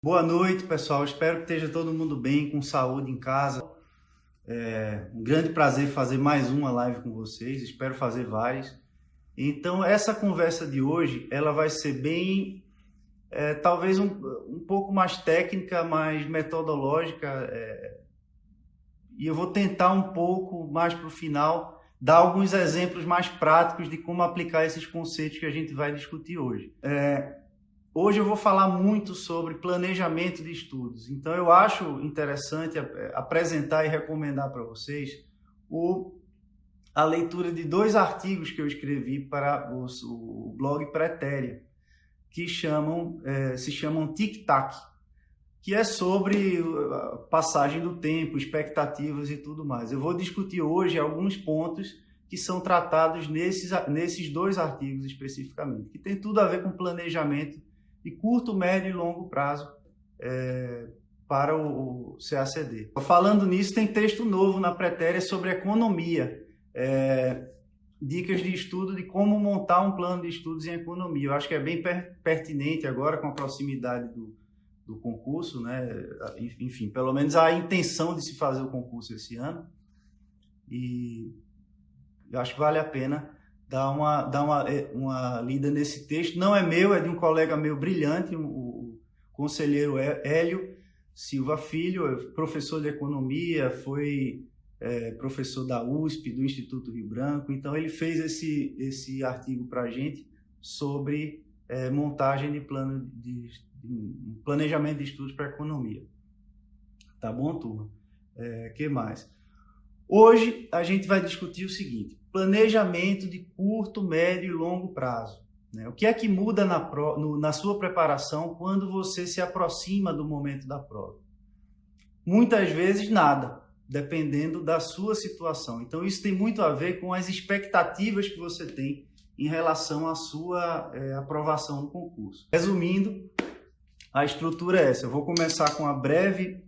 Boa noite, pessoal. Espero que esteja todo mundo bem, com saúde em casa. Um grande prazer fazer mais uma live com vocês. Espero fazer várias. Então, essa conversa de hoje, ela vai ser bem, talvez um pouco mais técnica, mais metodológica. E eu vou tentar um pouco mais para o final dar alguns exemplos mais práticos de como aplicar esses conceitos que a gente vai discutir hoje. Hoje eu vou falar muito sobre planejamento de estudos, então eu acho interessante apresentar e recomendar para vocês a leitura de dois artigos que eu escrevi para o blog Pretéria, que se chamam Tic-Tac, que é sobre a passagem do tempo, expectativas e tudo mais. Eu vou discutir hoje alguns pontos que são tratados nesses dois artigos especificamente, que tem tudo a ver com planejamento de curto, médio e longo prazo para o CACD. Falando nisso, tem texto novo na Pretéria sobre economia, dicas de estudo de como montar um plano de estudos em economia. Eu acho que é bem pertinente agora com a proximidade do concurso, né? Enfim, pelo menos a intenção de se fazer o concurso esse ano. E eu acho que vale a pena dar uma lida nesse texto. Não é meu, é de um colega meu brilhante, o conselheiro Hélio Silva Filho, professor de economia, foi professor da USP, do Instituto Rio Branco. Então ele fez esse artigo para a gente sobre montagem de planejamento de estudos para economia. Tá bom, turma? Que mais? Hoje a gente vai discutir o seguinte: planejamento de curto, médio e longo prazo. O que é que muda na sua preparação quando você se aproxima do momento da prova? Muitas vezes nada, dependendo da sua situação. Então isso tem muito a ver com as expectativas que você tem em relação à sua aprovação no concurso. Resumindo, a estrutura é essa. Eu vou começar com a breve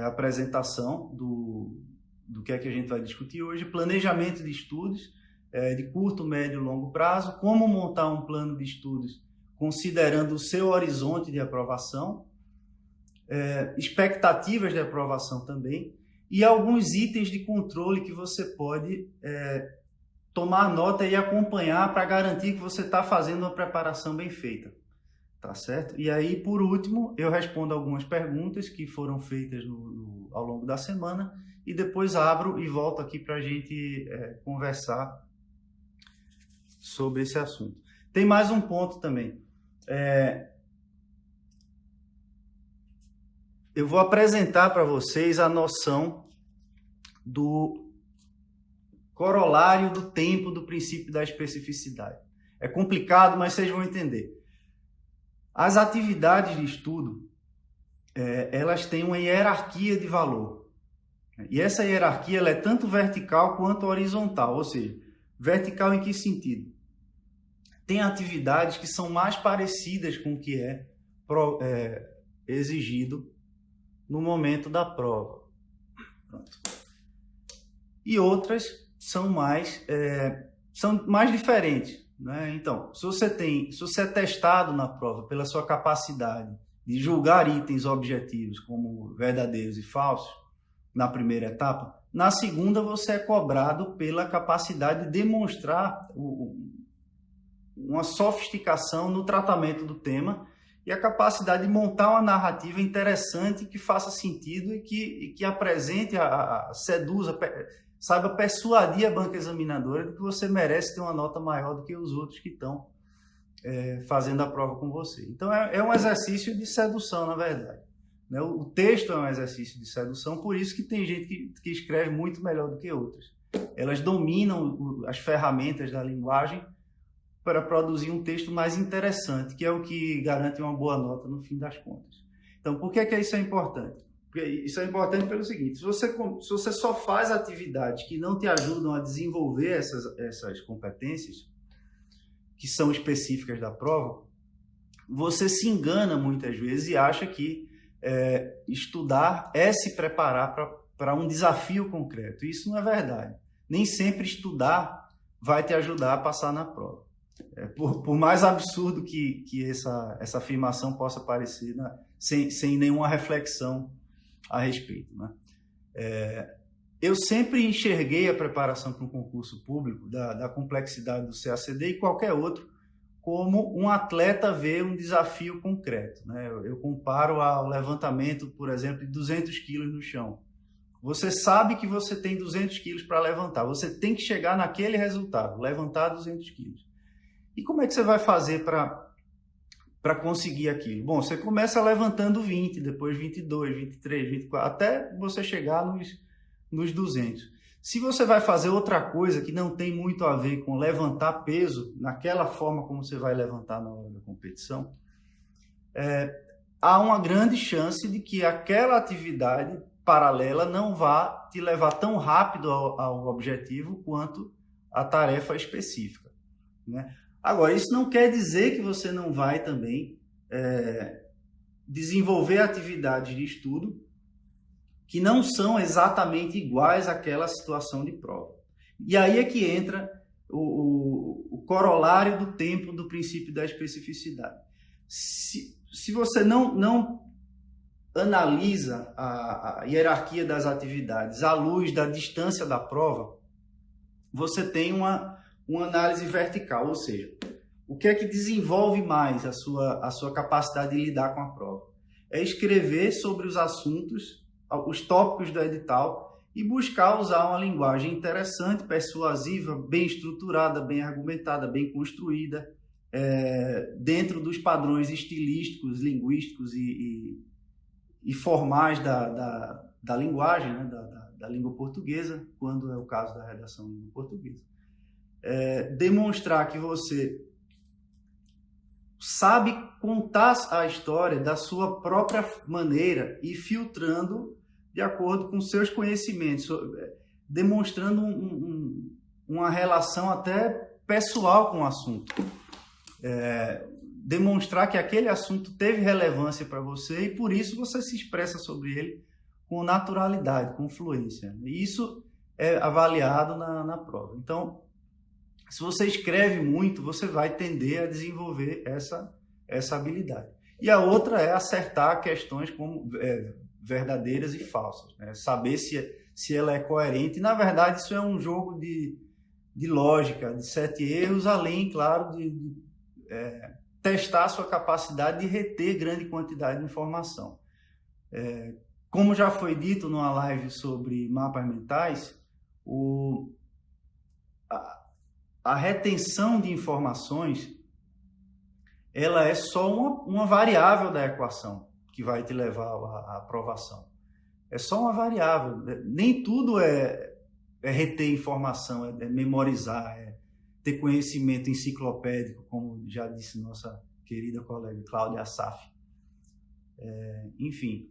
apresentação do que é que a gente vai discutir hoje: planejamento de estudos de curto, médio e longo prazo, como montar um plano de estudos considerando o seu horizonte de aprovação, expectativas de aprovação também, e alguns itens de controle que você pode tomar nota e acompanhar para garantir que você está fazendo uma preparação bem feita. Tá certo? E aí, por último, eu respondo algumas perguntas que foram feitas ao longo da semana e depois abro e volto aqui para a gente conversar sobre esse assunto. Tem mais um ponto também. Eu vou apresentar para vocês a noção do corolário do tempo do princípio da especificidade. É complicado, mas vocês vão entender. As atividades de estudo, elas têm uma hierarquia de valor. E essa hierarquia ela é tanto vertical quanto horizontal. Ou seja, vertical em que sentido? Tem atividades que são mais parecidas com o que é exigido no momento da prova. Pronto. E outras são mais diferentes. Então, se você é testado na prova pela sua capacidade de julgar itens objetivos como verdadeiros e falsos na primeira etapa, na segunda você é cobrado pela capacidade de demonstrar uma sofisticação no tratamento do tema e a capacidade de montar uma narrativa interessante que faça sentido e que apresente, seduza, saiba persuadir a banca examinadora de que você merece ter uma nota maior do que os outros que estão fazendo a prova com você. Então, é um exercício de sedução, na verdade. O texto é um exercício de sedução, por isso que tem gente que escreve muito melhor do que outras. Elas dominam as ferramentas da linguagem para produzir um texto mais interessante, que é o que garante uma boa nota no fim das contas. Então, por que isso é importante? Porque isso é importante pelo seguinte: se você só faz atividades que não te ajudam a desenvolver essas competências, que são específicas da prova, você se engana muitas vezes e acha que estudar é se preparar para um desafio concreto. Isso não é verdade. Nem sempre estudar vai te ajudar a passar na prova. Por mais absurdo que essa afirmação possa parecer, sem nenhuma reflexão a respeito, né? Eu sempre enxerguei a preparação para um concurso público, da complexidade do CACD e qualquer outro, como um atleta vê um desafio concreto, né? Eu comparo ao levantamento, por exemplo, de 200 quilos no chão. Você sabe que você tem 200 quilos para levantar, você tem que chegar naquele resultado, levantar 200 quilos. E como é que você vai fazer para conseguir aquilo? Bom, você começa levantando 20, depois 22, 23, 24, até você chegar nos 200. Se você vai fazer outra coisa que não tem muito a ver com levantar peso, naquela forma como você vai levantar na hora da competição, há uma grande chance de que aquela atividade paralela não vá te levar tão rápido ao objetivo quanto a tarefa específica, né? Agora, isso não quer dizer que você não vai também desenvolver atividades de estudo que não são exatamente iguais àquela situação de prova. E aí é que entra o corolário do tempo do princípio da especificidade. Se você não analisa a hierarquia das atividades à luz da distância da prova, você tem uma análise vertical, ou seja, o que é que desenvolve mais a sua capacidade de lidar com a prova? É escrever sobre os assuntos, os tópicos do edital e buscar usar uma linguagem interessante, persuasiva, bem estruturada, bem argumentada, bem construída, dentro dos padrões estilísticos, linguísticos e formais da linguagem, né? da língua portuguesa, quando é o caso da redação em língua portuguesa. Demonstrar que você sabe contar a história da sua própria maneira e filtrando de acordo com seus conhecimentos, demonstrando uma relação até pessoal com o assunto. Demonstrar que aquele assunto teve relevância para você e por isso você se expressa sobre ele com naturalidade, com fluência. E isso é avaliado na prova. Então, se você escreve muito, você vai tender a desenvolver essa habilidade. E a outra é acertar questões como verdadeiras e falsas, né? Saber se ela é coerente. E, na verdade, isso é um jogo de lógica, de 7 erros, além, claro, de testar a sua capacidade de reter grande quantidade de informação. Como já foi dito numa live sobre mapas mentais, a retenção de informações, ela é só uma variável da equação que vai te levar à aprovação. É só uma variável. Nem tudo é reter informação, é memorizar, é ter conhecimento enciclopédico, como já disse nossa querida colega Cláudia Assaf. Enfim.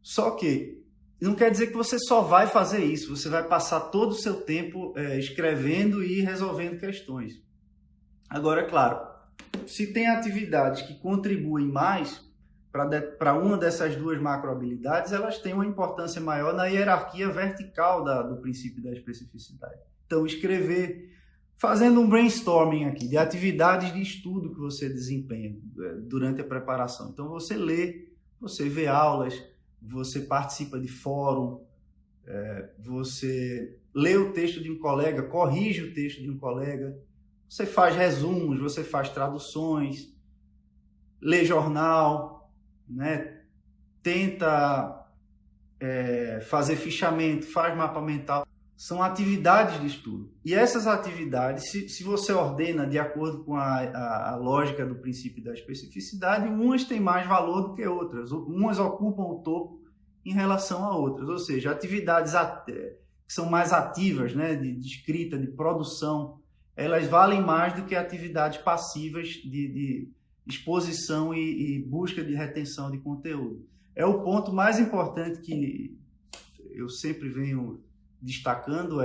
Só que não quer dizer que você só vai fazer isso, você vai passar todo o seu tempo escrevendo e resolvendo questões. Agora, é claro, se tem atividades que contribuem mais para uma dessas duas macrohabilidades, elas têm uma importância maior na hierarquia vertical do princípio da especificidade. Então, escrever, fazendo um brainstorming aqui de atividades de estudo que você desempenha durante a preparação. Então, você lê, você vê aulas, você participa de fórum, você lê o texto de um colega, corrige o texto de um colega, você faz resumos, você faz traduções, lê jornal, né? Tenta fazer fichamento, faz mapa mental. São atividades de estudo. E essas atividades, se você ordena de acordo com a lógica do princípio da especificidade, umas têm mais valor do que outras. Umas ocupam o topo em relação a outras. Ou seja, atividades que são mais ativas, né, de escrita, de produção, elas valem mais do que atividades passivas de exposição e busca de retenção de conteúdo. É o ponto mais importante que eu sempre venho destacando,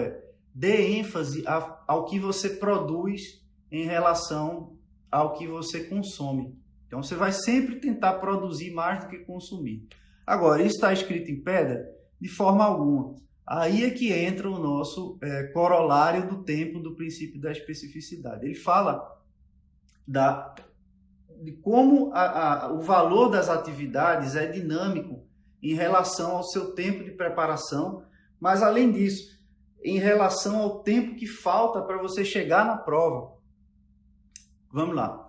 dê ênfase ao que você produz em relação ao que você consome. Então, você vai sempre tentar produzir mais do que consumir. Agora, isso está escrito em pedra? De forma alguma. Aí é que entra o nosso corolário do tempo do princípio da especificidade. Ele fala de como o valor das atividades é dinâmico em relação ao seu tempo de preparação, mas além disso, em relação ao tempo que falta para você chegar na prova. Vamos lá.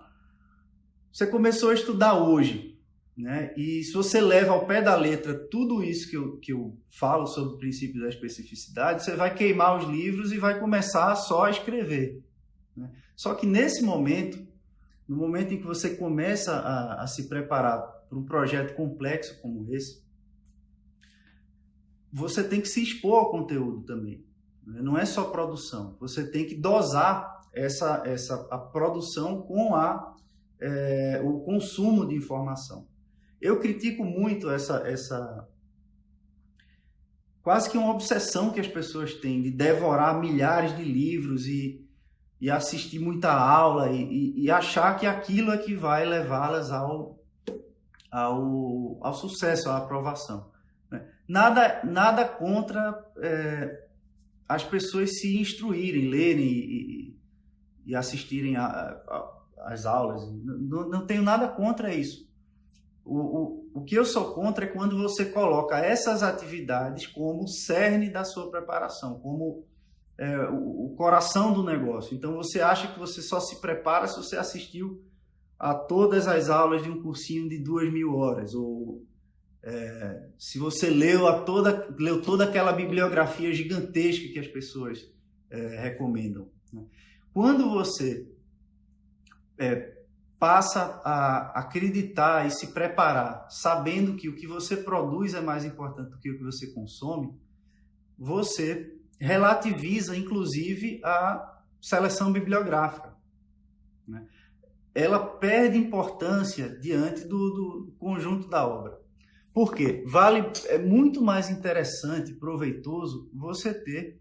Você começou a estudar hoje, né? E se você leva ao pé da letra tudo isso que eu falo sobre o princípio da especificidade, você vai queimar os livros e vai começar só a escrever, né? Só que nesse momento, no momento em que você começa a se preparar para um projeto complexo como esse, você tem que se expor ao conteúdo também, né? Não é só produção. Você tem que dosar a produção com o consumo de informação. Eu critico muito essa quase que uma obsessão que as pessoas têm de devorar milhares de livros e assistir muita aula e achar que aquilo é que vai levá-las ao sucesso, à aprovação, né? Nada contra as pessoas se instruírem, lerem e assistirem às aulas. Não tenho nada contra isso. O que eu sou contra é quando você coloca essas atividades como o cerne da sua preparação, como o coração do negócio. Então você acha que você só se prepara se você assistiu a todas as aulas de um cursinho de 2.000 horas, ou se você leu toda aquela bibliografia gigantesca que as pessoas recomendam, né? Quando você passa a acreditar e se preparar, sabendo que o que você produz é mais importante do que o que você consome, você relativiza, inclusive, a seleção bibliográfica, né? Ela perde importância diante do conjunto da obra. Por quê? É muito mais interessante, proveitoso, você ter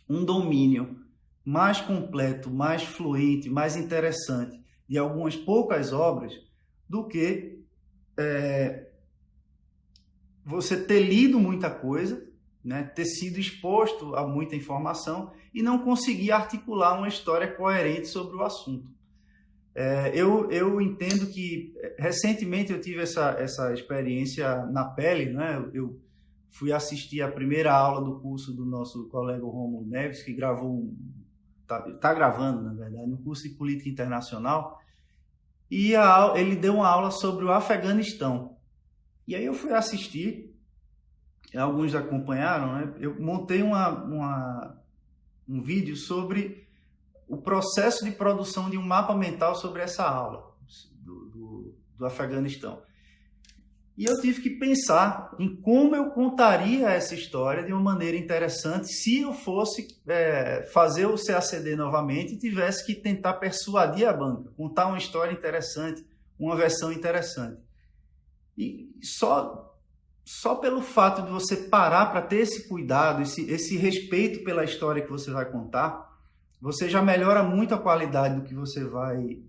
um domínio mais completo, mais fluente, mais interessante de algumas poucas obras do que você ter lido muita coisa, né, ter sido exposto a muita informação e não conseguir articular uma história coerente sobre o assunto. Eu entendo que recentemente eu tive essa experiência na pele, né? Eu fui assistir a primeira aula do curso do nosso colega Romulo Neves, que está gravando, na verdade, um curso de política internacional, e ele deu uma aula sobre o Afeganistão. E aí eu fui assistir, alguns acompanharam, né? Eu montei um vídeo sobre o processo de produção de um mapa mental sobre essa aula do Afeganistão. E eu tive que pensar em como eu contaria essa história de uma maneira interessante se eu fosse fazer o CACD novamente e tivesse que tentar persuadir a banca, contar uma história interessante, uma versão interessante. E só pelo fato de você parar para ter esse cuidado, esse respeito pela história que você vai contar, você já melhora muito a qualidade do que você vai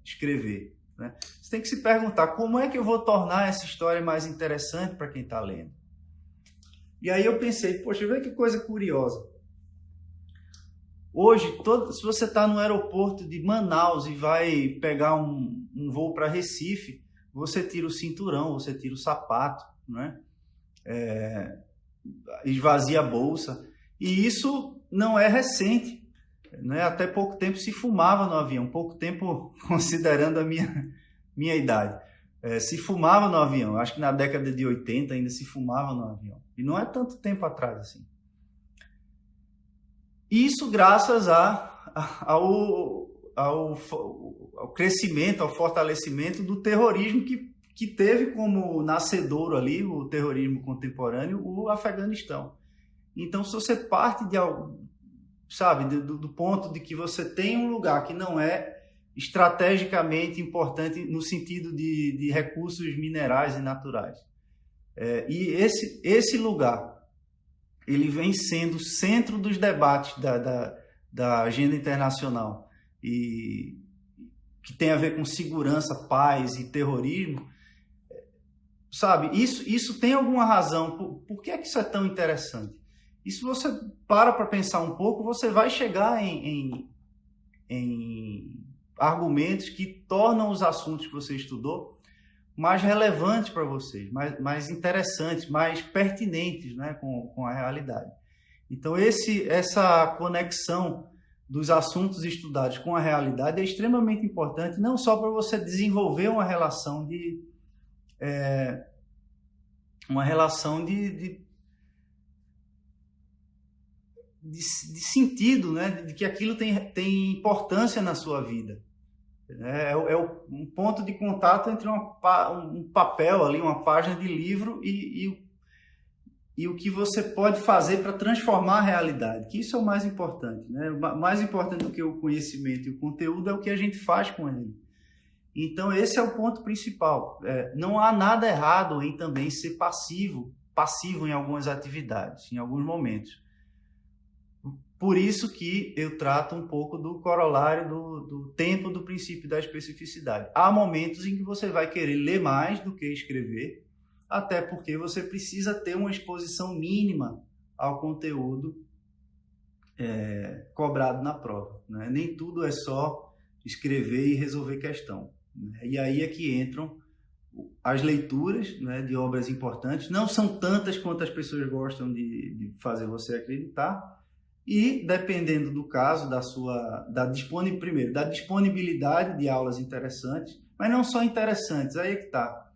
escrever, né? Você tem que se perguntar, como é que eu vou tornar essa história mais interessante para quem está lendo? E aí eu pensei, poxa, vê que coisa curiosa. Hoje, se você está no aeroporto de Manaus e vai pegar um voo para Recife, você tira o cinturão, você tira o sapato, né? Esvazia a bolsa. E isso não é recente, né? Até pouco tempo se fumava no avião, pouco tempo considerando a minha idade. Se fumava no avião, acho que na década de 80 ainda se fumava no avião. E não é tanto tempo atrás assim. Isso graças ao crescimento, ao fortalecimento do terrorismo que teve como nascedouro ali, o terrorismo contemporâneo, o Afeganistão. Então, se você parte de algo, sabe, do ponto de que você tem um lugar que não é estrategicamente importante no sentido de recursos minerais e naturais, e esse lugar ele vem sendo centro dos debates da agenda internacional e que tem a ver com segurança, paz e terrorismo, sabe, isso tem alguma razão. Por que é que isso é tão interessante? E se você para pensar um pouco, você vai chegar argumentos que tornam os assuntos que você estudou mais relevantes para vocês, mais interessantes, mais pertinentes, né, com a realidade. Então, essa conexão dos assuntos estudados com a realidade é extremamente importante, não só para você desenvolver uma relação de sentido, né, de que aquilo tem importância na sua vida. Um ponto de contato entre um papel ali, uma página de livro e o que você pode fazer para transformar a realidade, que isso é o mais importante, né? Mais importante do que o conhecimento e o conteúdo é o que a gente faz com ele. Então esse é o ponto principal. Não há nada errado em também ser passivo em algumas atividades, em alguns momentos. Por isso que eu trato um pouco do corolário do tempo do princípio da especificidade. Há momentos em que você vai querer ler mais do que escrever, até porque você precisa ter uma exposição mínima ao conteúdo cobrado na prova, né? Nem tudo é só escrever e resolver questão, né? E aí é que entram as leituras, né, de obras importantes. Não são tantas quanto as pessoas gostam de fazer você acreditar. E, dependendo do caso, da disponibilidade de aulas interessantes, mas não só interessantes, aí é que está.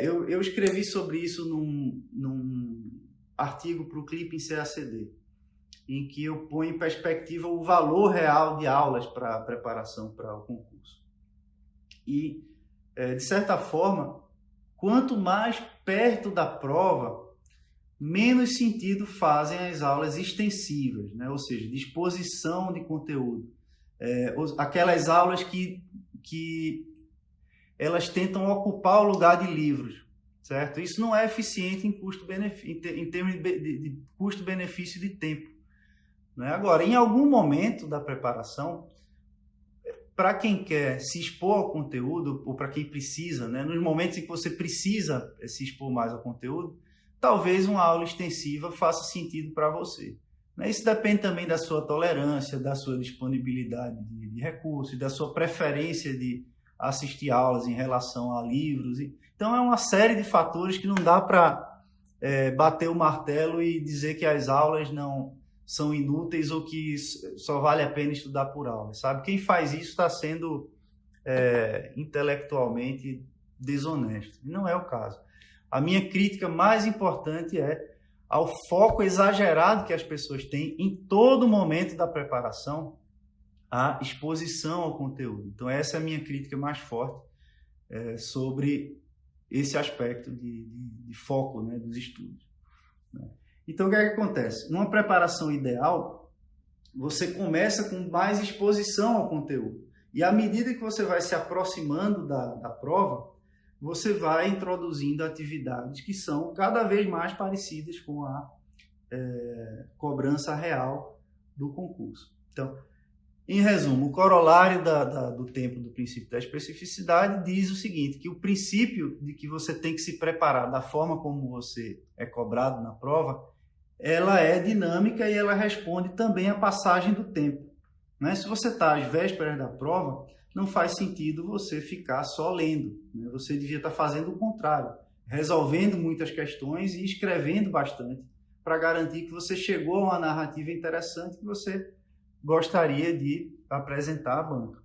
Eu escrevi sobre isso num artigo para o Clipping CACD, em que eu ponho em perspectiva o valor real de aulas para a preparação para o concurso. E, de certa forma, quanto mais perto da prova, menos sentido fazem as aulas extensivas, né? Ou seja, de exposição de conteúdo. Aquelas aulas que elas tentam ocupar o lugar de livros, certo? Isso não é eficiente em termos de custo-benefício de tempo, né? Agora, em algum momento da preparação, para quem quer se expor ao conteúdo, ou para quem precisa, né? Nos momentos em que você precisa se expor mais ao conteúdo, talvez uma aula extensiva faça sentido para você. Isso depende também da sua tolerância, da sua disponibilidade de recursos, da sua preferência de assistir aulas em relação a livros. Então, é uma série de fatores que não dá para bater o martelo e dizer que as aulas não são inúteis ou que só vale a pena estudar por aula, sabe? Quem faz isso está sendo intelectualmente desonesto. E não é o caso. A minha crítica mais importante é ao foco exagerado que as pessoas têm em todo momento da preparação à exposição ao conteúdo. Então, essa é a minha crítica mais forte sobre esse aspecto de foco, né, dos estudos, né? Então, o que é que acontece? Numa preparação ideal, você começa com mais exposição ao conteúdo. E à medida que você vai se aproximando da prova, você vai introduzindo atividades que são cada vez mais parecidas com a cobrança real do concurso. Então, em resumo, o corolário do tempo do princípio da especificidade diz o seguinte, que o princípio de que você tem que se preparar da forma como você é cobrado na prova, ela é dinâmica e ela responde também à passagem do tempo, né? Se você está às vésperas da prova, não faz sentido você ficar só lendo, né? Você devia estar fazendo o contrário, resolvendo muitas questões e escrevendo bastante para garantir que você chegou a uma narrativa interessante que você gostaria de apresentar à banca,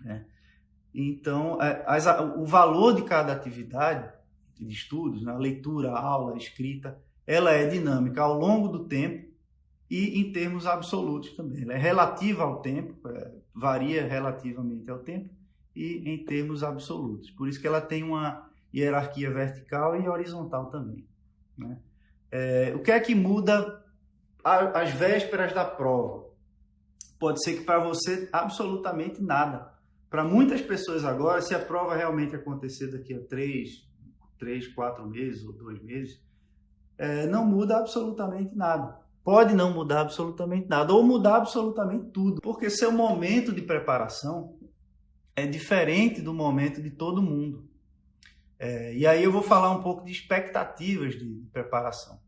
né? Então, o valor de cada atividade de estudos, né? Leitura, aula, escrita, ela é dinâmica ao longo do tempo e em termos absolutos também. Ela é relativa ao tempo, varia relativamente ao tempo e em termos absolutos. Por isso que ela tem uma hierarquia vertical e horizontal também, né? O que é que muda às vésperas da prova? Pode ser que para você absolutamente nada. Para muitas pessoas agora, se a prova realmente acontecer daqui a 3, 4 meses ou 2 meses, não muda absolutamente nada. Pode não mudar absolutamente nada, ou mudar absolutamente tudo, porque seu momento de preparação é diferente do momento de todo mundo. E aí eu vou falar um pouco de expectativas de preparação.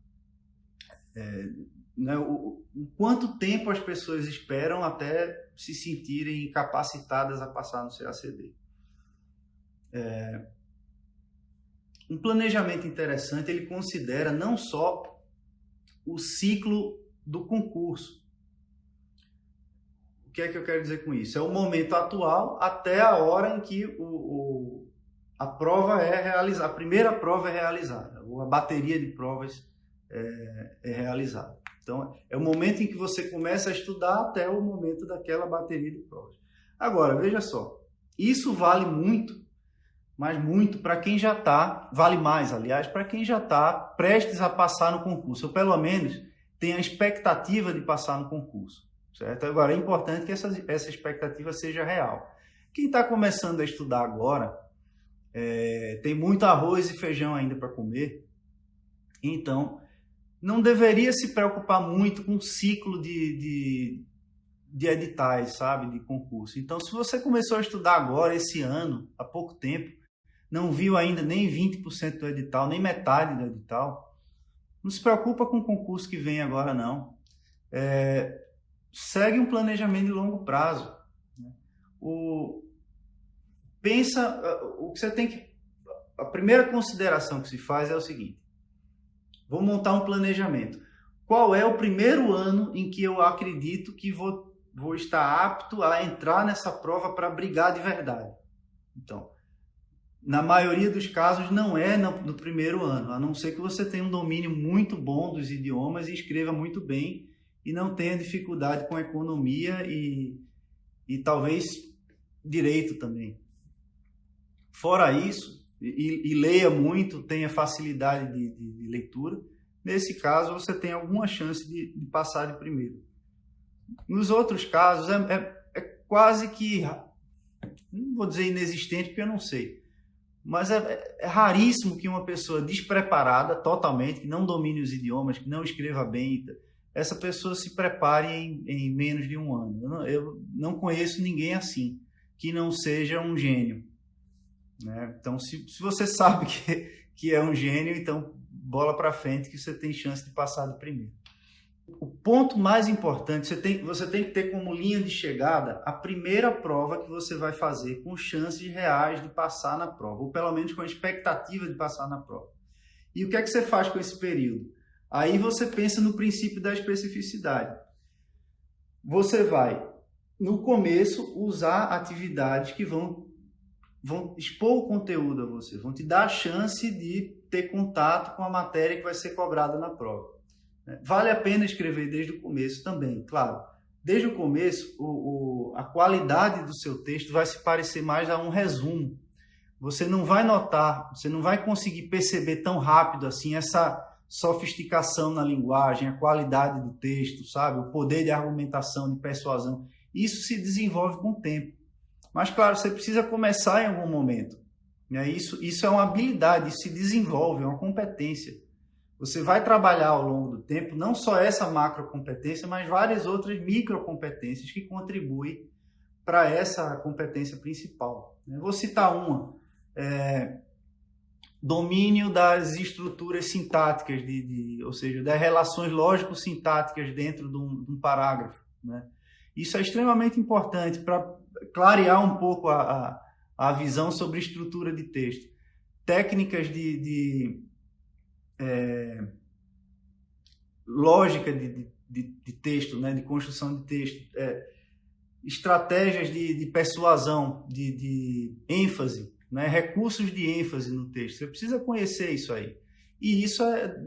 né, o quanto tempo as pessoas esperam até se sentirem capacitadas a passar no CACD. Um planejamento interessante, ele considera não só o ciclo do concurso. O que é que eu quero dizer com isso? É o momento atual até a hora em que a prova é realizada, a primeira prova é realizada, ou a bateria de provas é realizada. Então, é o momento em que você começa a estudar até o momento daquela bateria de provas. Agora, veja só, isso vale muito, mas muito para quem já está, vale mais, aliás, para quem já está prestes a passar no concurso, ou pelo menos tem a expectativa de passar no concurso, certo? Agora, é importante que essa expectativa seja real. Quem está começando a estudar agora, tem muito arroz e feijão ainda para comer, então não deveria se preocupar muito com o ciclo de editais, sabe, de concurso. Então, se você começou a estudar agora, esse ano, há pouco tempo, não viu ainda nem 20% do edital, nem metade do edital, não se preocupa com o concurso que vem agora, não. Segue um planejamento de longo prazo. A primeira consideração que se faz é o seguinte: vou montar um planejamento. Qual é o primeiro ano em que eu acredito que vou estar apto a entrar nessa prova para brigar de verdade? Então, na maioria dos casos não é no primeiro ano, a não ser que você tenha um domínio muito bom dos idiomas e escreva muito bem e não tenha dificuldade com economia e talvez direito também. Fora isso, e leia muito, tenha facilidade de leitura, nesse caso você tem alguma chance de passar de primeiro. Nos outros casos é quase que, não vou dizer inexistente porque eu não sei, mas é raríssimo que uma pessoa despreparada totalmente, que não domine os idiomas, que não escreva bem, essa pessoa se prepare em menos de um ano. Eu não conheço ninguém assim, que não seja um gênio, né? Então, se você sabe que é um gênio, então bola para frente que você tem chance de passar do primeiro. O ponto mais importante, você tem que ter como linha de chegada a primeira prova que você vai fazer com chances reais de passar na prova, ou pelo menos com a expectativa de passar na prova. E o que é que você faz com esse período? Aí você pensa no princípio da especificidade. Você vai, no começo, usar atividades que vão expor o conteúdo a você, vão te dar a chance de ter contato com a matéria que vai ser cobrada na prova. Vale a pena escrever desde o começo também, claro. Desde o começo, a qualidade do seu texto vai se parecer mais a um resumo. Você não vai notar, você não vai conseguir perceber tão rápido assim essa sofisticação na linguagem, a qualidade do texto, sabe? O poder de argumentação, de persuasão. Isso se desenvolve com o tempo. Mas, claro, você precisa começar em algum momento. Isso é uma habilidade, isso se desenvolve, é uma competência. Você vai trabalhar ao longo do tempo não só essa macrocompetência, mas várias outras microcompetências que contribuem para essa competência principal. Eu vou citar uma. Domínio das estruturas sintáticas, ou seja, das relações lógico-sintáticas dentro de um parágrafo, né? Isso é extremamente importante para clarear um pouco a visão sobre estrutura de texto. Técnicas de lógica de texto, né? De construção de texto, estratégias de persuasão, de ênfase, né? Recursos de ênfase no texto. Você precisa conhecer isso aí. E isso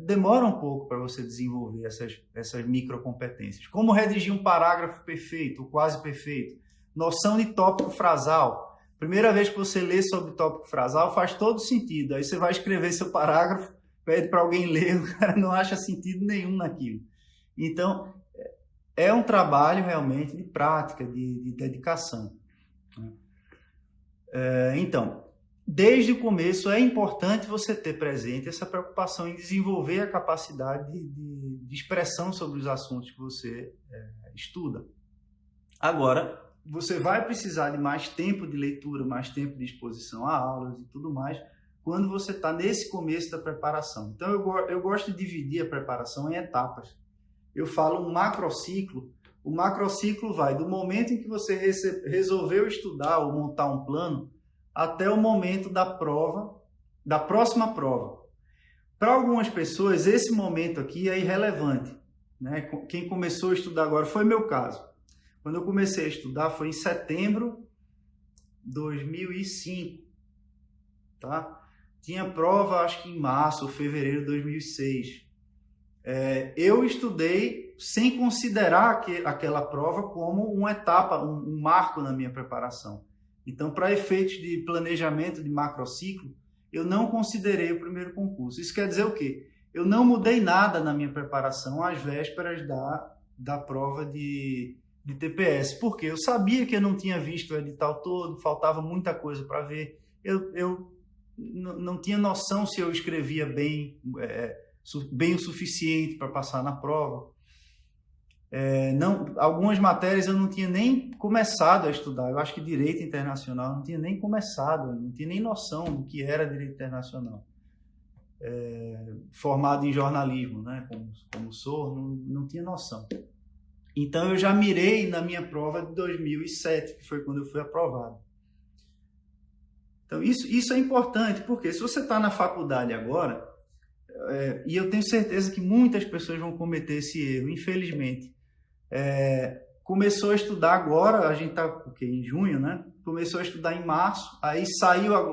demora um pouco para você desenvolver essas microcompetências. Como redigir um parágrafo perfeito, ou quase perfeito. Noção de tópico frasal. Primeira vez que você lê sobre tópico frasal, faz todo sentido. Aí você vai escrever seu parágrafo, pede para alguém ler, o cara não acha sentido nenhum naquilo. Então, é um trabalho realmente de prática, de dedicação. Então, desde o começo é importante você ter presente essa preocupação em desenvolver a capacidade de expressão sobre os assuntos que você estuda. Agora, você vai precisar de mais tempo de leitura, mais tempo de exposição a aulas e tudo mais, quando você está nesse começo da preparação. Então, eu gosto de dividir a preparação em etapas. eu falo um macrociclo. O macrociclo vai do momento em que você resolveu estudar ou montar um plano até o momento da prova, da próxima prova. Para algumas pessoas, esse momento aqui é irrelevante, né? Quem começou a estudar agora foi meu caso. Quando eu comecei a estudar foi em setembro de 2005, tá? Tinha prova, acho que em março ou fevereiro de 2006. Eu estudei sem considerar aquela prova como uma etapa, um marco na minha preparação. Então, para efeitos de planejamento de macrociclo, eu não considerei o primeiro concurso. Isso quer dizer o quê? Eu não mudei nada na minha preparação às vésperas da prova de TPS, porque eu sabia que eu não tinha visto o edital todo, faltava muita coisa para ver. Eu não tinha noção se eu escrevia bem o suficiente para passar na prova. Algumas matérias eu não tinha nem começado a estudar. Eu acho que direito internacional eu não tinha nem começado, não tinha nem noção do que era direito internacional. Formado em jornalismo, né? Como sou, não tinha noção. Então eu já mirei na minha prova de 2007, que foi quando eu fui aprovado. Então isso é importante, porque se você está na faculdade agora, e eu tenho certeza que muitas pessoas vão cometer esse erro, infelizmente. Começou a estudar agora, a gente está em junho, né? Começou a estudar em março, aí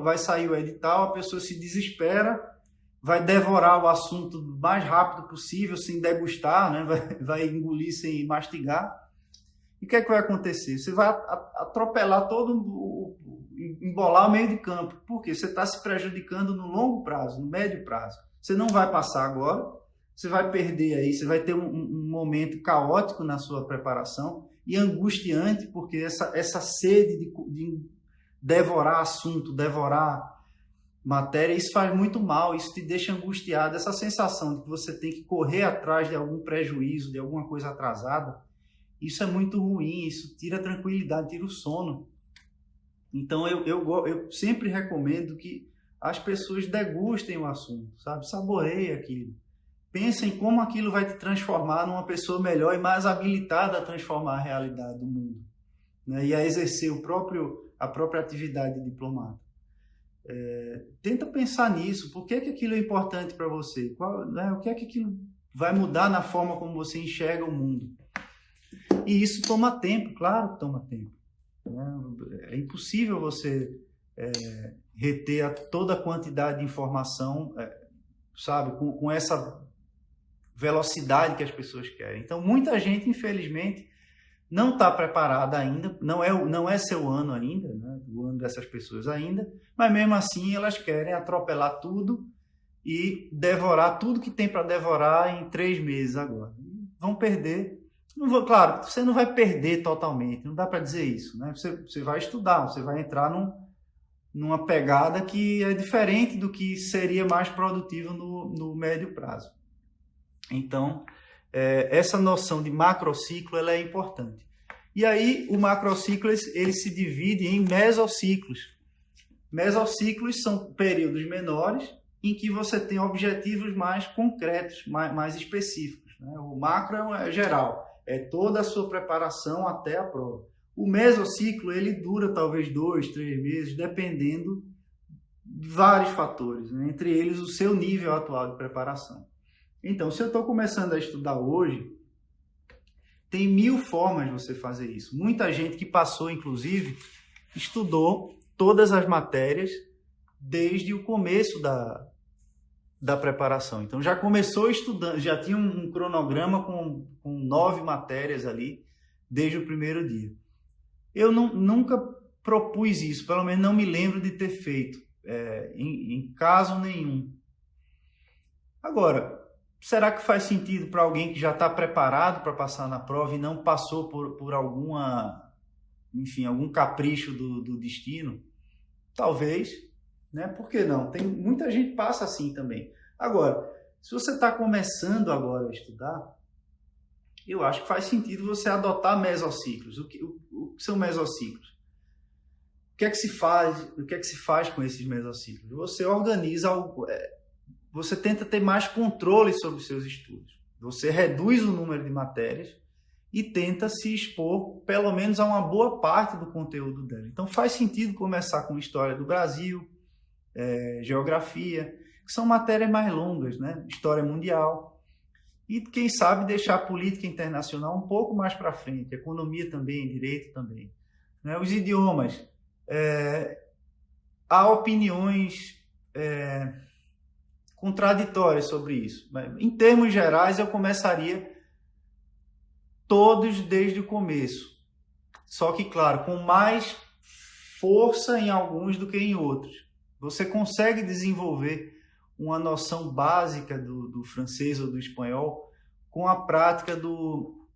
vai sair o edital, a pessoa se desespera, vai devorar o assunto o mais rápido possível, sem degustar, né? Vai engolir sem mastigar. E o que é que vai acontecer? Você vai atropelar embolar o meio de campo. Por quê? Você está se prejudicando no longo prazo, no médio prazo. Você não vai passar agora, você vai perder aí, você vai ter um momento caótico na sua preparação e angustiante, porque essa sede de devorar assunto, devorar matéria, isso faz muito mal, isso te deixa angustiado, essa sensação de que você tem que correr atrás de algum prejuízo, de alguma coisa atrasada, isso é muito ruim, isso tira a tranquilidade, tira o sono. Então eu sempre recomendo que as pessoas degustem o assunto, sabe? Saboreiem aquilo. Pensem como aquilo vai te transformar numa pessoa melhor e mais habilitada a transformar a realidade do mundo, né? E a exercer a própria atividade de diplomata. Tenta pensar nisso. Por que aquilo é importante para você? O que é que aquilo vai mudar na forma como você enxerga o mundo? E isso toma tempo, claro que toma tempo, né? É impossível você reter toda a quantidade de informação, sabe, com essa velocidade que as pessoas querem. Então, muita gente, infelizmente, não está preparada ainda, não é seu ano ainda, né, o ano dessas pessoas ainda, mas mesmo assim elas querem atropelar tudo e devorar tudo que tem para devorar em 3 meses agora. Vão perder. Claro, você não vai perder totalmente, não dá para dizer isso, né? Você vai estudar, você vai entrar numa pegada que é diferente do que seria mais produtivo no médio prazo. Então, essa noção de macrociclo ela é importante. E aí, o macrociclo ele se divide em mesociclos. Mesociclos são períodos menores em que você tem objetivos mais concretos, mais específicos, né? O macro é geral, é toda a sua preparação até a prova. O mesociclo ele dura talvez 2, 3 meses, dependendo de vários fatores, né? Entre eles o seu nível atual de preparação. Então, se eu estou começando a estudar hoje, tem 1000 formas de você fazer isso. Muita gente que passou, inclusive, estudou todas as matérias desde o começo da preparação. Então, já começou estudando, já tinha um cronograma com 9 matérias ali, desde o primeiro dia. Eu nunca propus isso, pelo menos não me lembro de ter feito, em caso nenhum. Agora, será que faz sentido para alguém que já está preparado para passar na prova e não passou por algum capricho do destino? Talvez, né? Por que não? Tem muita gente que passa assim também. Agora, se você está começando agora a estudar, eu acho que faz sentido você adotar mesociclos. O que são mesociclos? O que é que se faz com esses mesociclos? Você organiza algo. Você tenta ter mais controle sobre os seus estudos. Você reduz o número de matérias e tenta se expor pelo menos a uma boa parte do conteúdo dela. Então faz sentido começar com história do Brasil, geografia, que são matérias mais longas, né? História mundial. E quem sabe deixar a política internacional um pouco mais para frente, economia também, direito também. Né? Os idiomas, há opiniões contraditórias sobre isso. Em termos gerais, eu começaria todos desde o começo. Só que, claro, com mais força em alguns do que em outros. Você consegue desenvolver uma noção básica do francês ou do espanhol com a prática do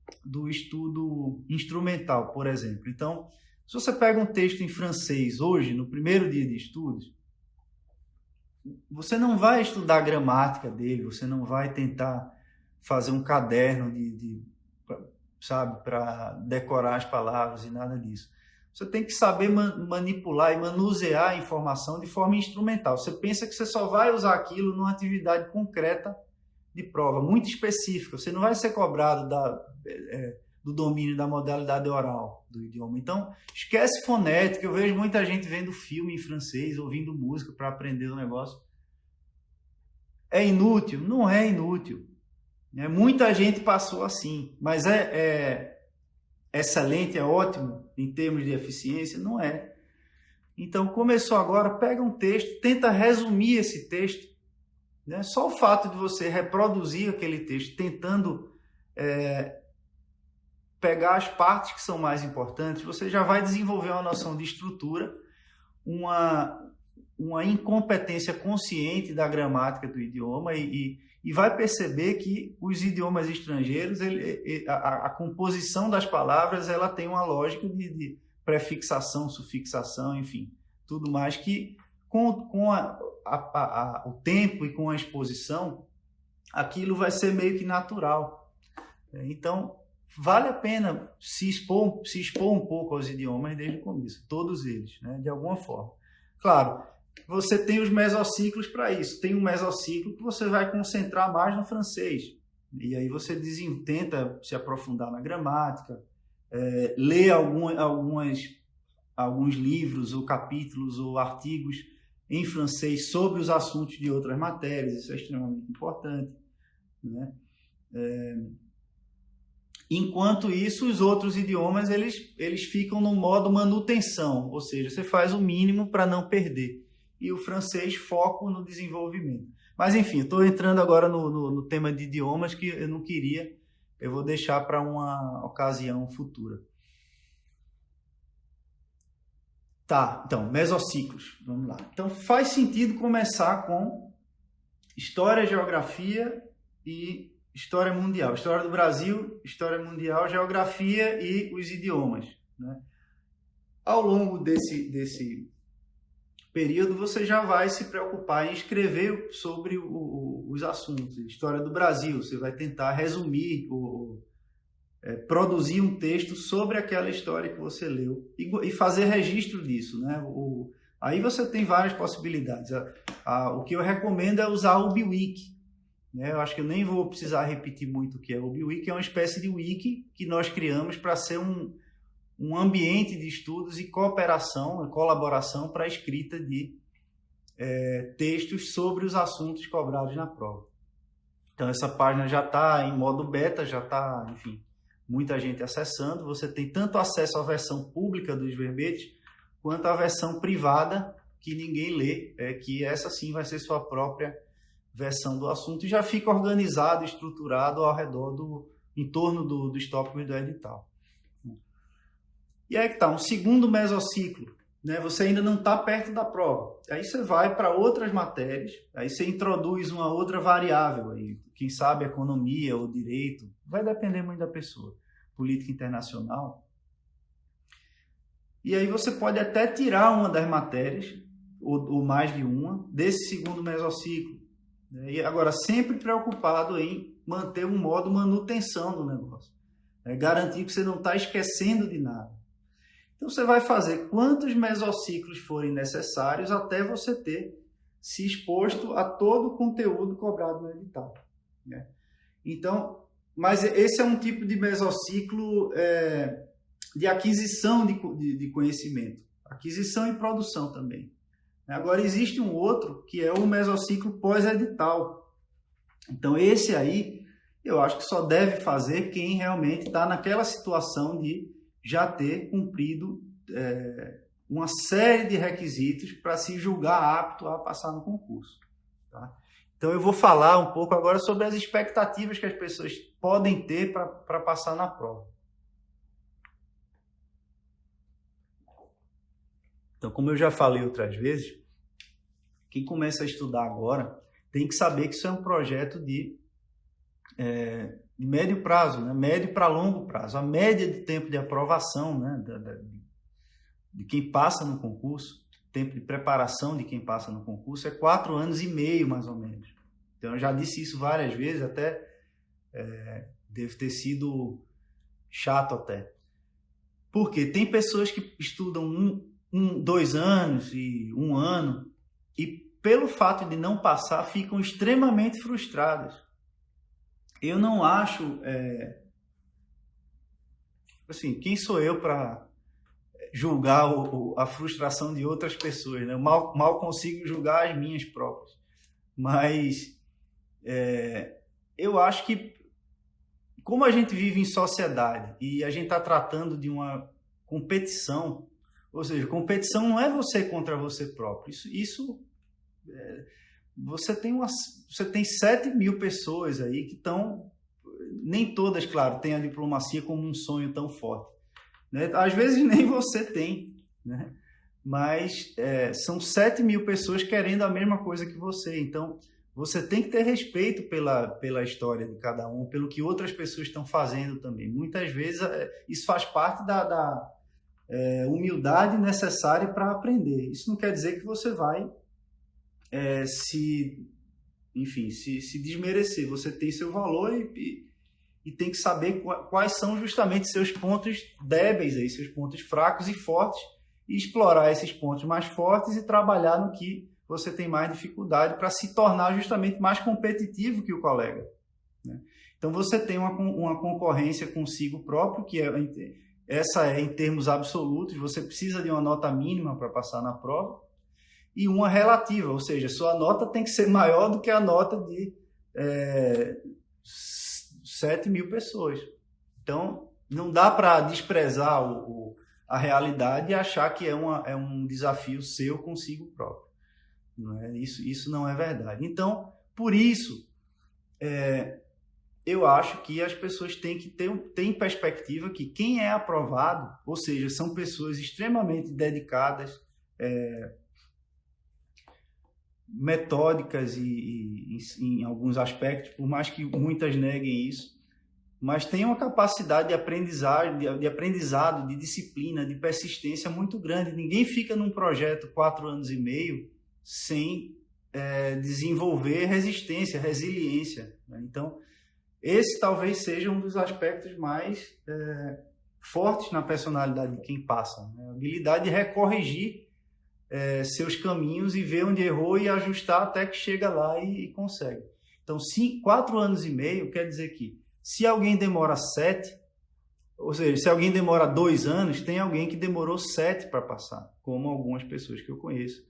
estudo instrumental, por exemplo. Então, se você pega um texto em francês hoje, no primeiro dia de estudos, você não vai estudar a gramática dele, você não vai tentar fazer um caderno para decorar as palavras e nada disso. Você tem que saber manipular e manusear a informação de forma instrumental. Você pensa que você só vai usar aquilo numa atividade concreta de prova, muito específica. Você não vai ser cobrado do domínio da modalidade oral do idioma. Então, esquece fonética. Eu vejo muita gente vendo filme em francês, ouvindo música para aprender o negócio. É inútil? Não é inútil. Muita gente passou assim, mas é excelente, é ótimo em termos de eficiência? Não é. Então, começou agora, pega um texto, tenta resumir esse texto. Né? Só o fato de você reproduzir aquele texto, tentando pegar as partes que são mais importantes, você já vai desenvolver uma noção de estrutura, uma incompetência consciente da gramática do idioma e vai perceber que os idiomas estrangeiros, a composição das palavras, ela tem uma lógica de prefixação, sufixação, enfim, tudo mais que com o tempo e com a exposição, aquilo vai ser meio que natural. Então, vale a pena se expor um pouco aos idiomas desde o começo, todos eles, né, de alguma forma. Claro, você tem os mesociclos para isso. Tem um mesociclo que você vai concentrar mais no francês. E aí você tenta se aprofundar na gramática, ler alguns livros ou capítulos ou artigos em francês sobre os assuntos de outras matérias. Isso é extremamente importante. Né? Enquanto isso, os outros idiomas eles ficam no modo manutenção, ou seja, você faz o mínimo para não perder. E o francês foco no desenvolvimento. Mas, enfim, estou entrando agora no tema de idiomas que eu não queria, eu vou deixar para uma ocasião futura. Tá, então, mesociclos, vamos lá. Então, faz sentido começar com história, geografia e história mundial. História do Brasil, história mundial, geografia e os idiomas. Né? Ao longo desse período, você já vai se preocupar em escrever sobre os assuntos. História do Brasil, você vai tentar resumir, produzir um texto sobre aquela história que você leu e fazer registro disso. Né? Aí você tem várias possibilidades. O que eu recomendo é usar o Ubiwiki. Né? Eu acho que eu nem vou precisar repetir muito o que é o Ubiwiki. É uma espécie de wiki que nós criamos para ser um ambiente de estudos e cooperação, colaboração para a escrita de textos sobre os assuntos cobrados na prova. Então, essa página já está em modo beta, já está, enfim, muita gente acessando. Você tem tanto acesso à versão pública dos verbetes, quanto à versão privada, que ninguém lê, que essa sim vai ser sua própria versão do assunto, e já fica organizado, estruturado ao redor em torno dos tópicos do edital. E aí que está, um segundo mesociclo, né? Você ainda não está perto da prova. Aí você vai para outras matérias, aí você introduz uma outra variável, aí, quem sabe economia ou direito, vai depender muito da pessoa, política internacional. E aí você pode até tirar uma das matérias, ou mais de uma, desse segundo mesociclo. Né? E agora, sempre preocupado em manter um modo manutenção do negócio. Garantir que você não está esquecendo de nada. Então, você vai fazer quantos mesociclos forem necessários até você ter se exposto a todo o conteúdo cobrado no edital. Né? Então, mas esse é um tipo de mesociclo de aquisição de conhecimento, aquisição e produção também. Agora, existe um outro que é o mesociclo pós-edital. Então, esse aí, eu acho que só deve fazer quem realmente está naquela situação de já ter cumprido uma série de requisitos para se julgar apto a passar no concurso. Tá? Então, eu vou falar um pouco agora sobre as expectativas que as pessoas podem ter para passar na prova. Então, como eu já falei outras vezes, quem começa a estudar agora tem que saber que isso é um projeto de médio prazo, né? Médio para longo prazo. A média de tempo de aprovação, né? de quem passa no concurso, tempo de preparação de quem passa no concurso é 4 anos e meio, mais ou menos. Então, eu já disse isso várias vezes, até deve ter sido chato até. Porque tem pessoas que estudam 2 anos e 1 ano e, pelo fato de não passar, ficam extremamente frustradas. Eu não acho... assim, quem sou eu para julgar a frustração de outras pessoas, né? Eu mal consigo julgar as minhas próprias. Mas eu acho que, como a gente vive em sociedade e a gente está tratando de uma competição, ou seja, competição não é você contra você próprio. Você tem 7 mil pessoas aí que estão... Nem todas, claro, têm a diplomacia como um sonho tão forte, né? Às vezes nem você tem, né? Mas são 7 mil pessoas querendo a mesma coisa que você. Então, você tem que ter respeito pela história de cada um, pelo que outras pessoas estão fazendo também. Muitas vezes isso faz parte da humildade necessária para aprender. Isso não quer dizer que você vai se desmerecer. Você tem seu valor e tem que saber quais são justamente seus pontos débeis, aí, seus pontos fracos e fortes, e explorar esses pontos mais fortes e trabalhar no que você tem mais dificuldade para se tornar justamente mais competitivo que o colega, né? Então, você tem uma concorrência consigo próprio, que essa é em termos absolutos, você precisa de uma nota mínima para passar na prova, e uma relativa, ou seja, sua nota tem que ser maior do que a nota de 7 mil pessoas. Então, não dá para desprezar a realidade e achar que é um desafio seu consigo próprio. Não é? Isso não é verdade. Então, por isso, eu acho que as pessoas têm que ter em perspectiva que quem é aprovado, ou seja, são pessoas extremamente dedicadas, metódicas e em alguns aspectos, por mais que muitas neguem isso, mas tem uma capacidade de aprendizado, de disciplina, de persistência muito grande. Ninguém fica num projeto 4 anos e meio sem desenvolver resistência, resiliência, né? Então, esse talvez seja um dos aspectos mais fortes na personalidade de quem passa, né? A habilidade de recorrigir seus caminhos e ver onde errou e ajustar até que chega lá e consegue. Então, 4 anos e meio quer dizer que se alguém demora 7, ou seja, se alguém demora 2 anos, tem alguém que demorou 7 para passar, como algumas pessoas que eu conheço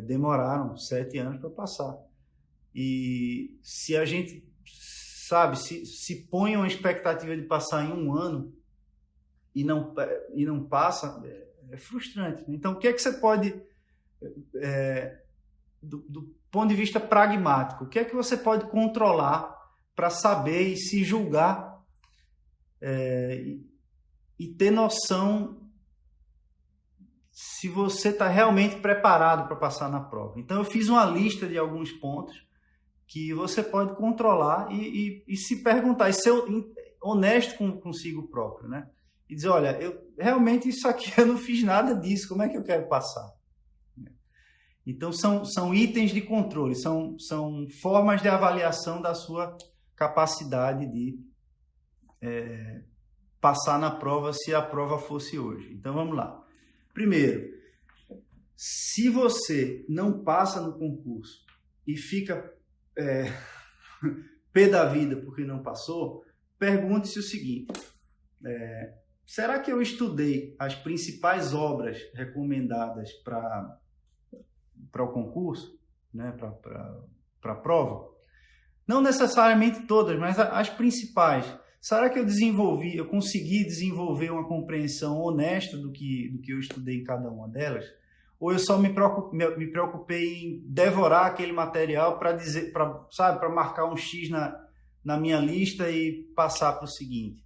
demoraram 7 anos para passar. E se a gente se põe uma expectativa de passar em 1 ano e não passa, é frustrante. Então, o que é que você pode, do ponto de vista pragmático, o que é que você pode controlar para saber e se julgar e ter noção se você está realmente preparado para passar na prova? Então, eu fiz uma lista de alguns pontos que você pode controlar e se perguntar, e ser honesto consigo próprio, né? E dizer, olha, realmente isso aqui eu não fiz nada disso, como é que eu quero passar? Então, são itens de controle, são formas de avaliação da sua capacidade de passar na prova, se a prova fosse hoje. Então, vamos lá. Primeiro, se você não passa no concurso e fica pé da vida porque não passou, pergunte-se o seguinte: será que eu estudei as principais obras recomendadas para o concurso, né, para a prova? Não necessariamente todas, mas as principais. Será que eu consegui desenvolver uma compreensão honesta do que eu estudei em cada uma delas? Ou eu só me preocupei em devorar aquele material para marcar um X na minha lista e passar para o seguinte?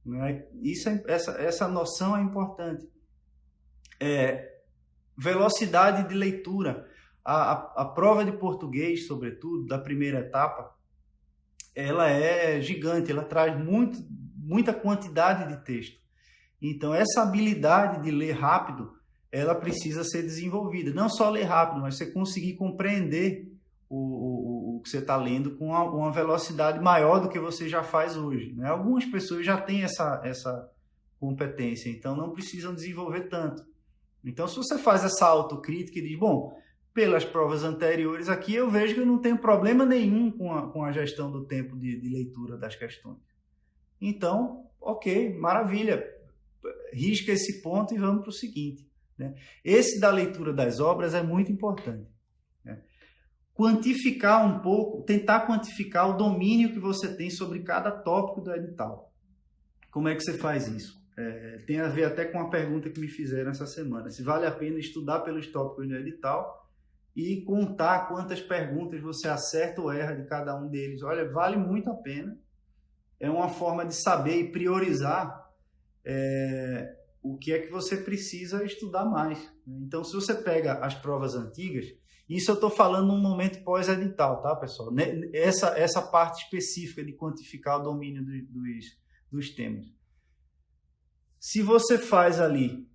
Né? Essa noção é importante. Velocidade de leitura. A prova de português, sobretudo, da primeira etapa, ela é gigante, ela traz muita quantidade de texto. Então, essa habilidade de ler rápido, ela precisa ser desenvolvida. Não só ler rápido, mas você conseguir compreender o que você está lendo com uma velocidade maior do que você já faz hoje. Né? Algumas pessoas já têm essa competência, então não precisam desenvolver tanto. Então, se você faz essa autocrítica e diz, bom, pelas provas anteriores aqui, eu vejo que eu não tenho problema nenhum com a gestão do tempo de leitura das questões. Então, ok, maravilha. Risca esse ponto e vamos para o seguinte. Né? Esse da leitura das obras é muito importante. Né? Quantificar um pouco, tentar quantificar o domínio que você tem sobre cada tópico do edital. Como é que você faz isso? Tem a ver até com a pergunta que me fizeram essa semana. Se vale a pena estudar pelos tópicos do edital e contar quantas perguntas você acerta ou erra de cada um deles. Olha, vale muito a pena. É uma forma de saber e priorizar o que é que você precisa estudar mais. Então, se você pega as provas antigas, isso eu estou falando num momento pós-edital, tá, pessoal? Essa parte específica de quantificar o domínio dos temas. Se você faz ali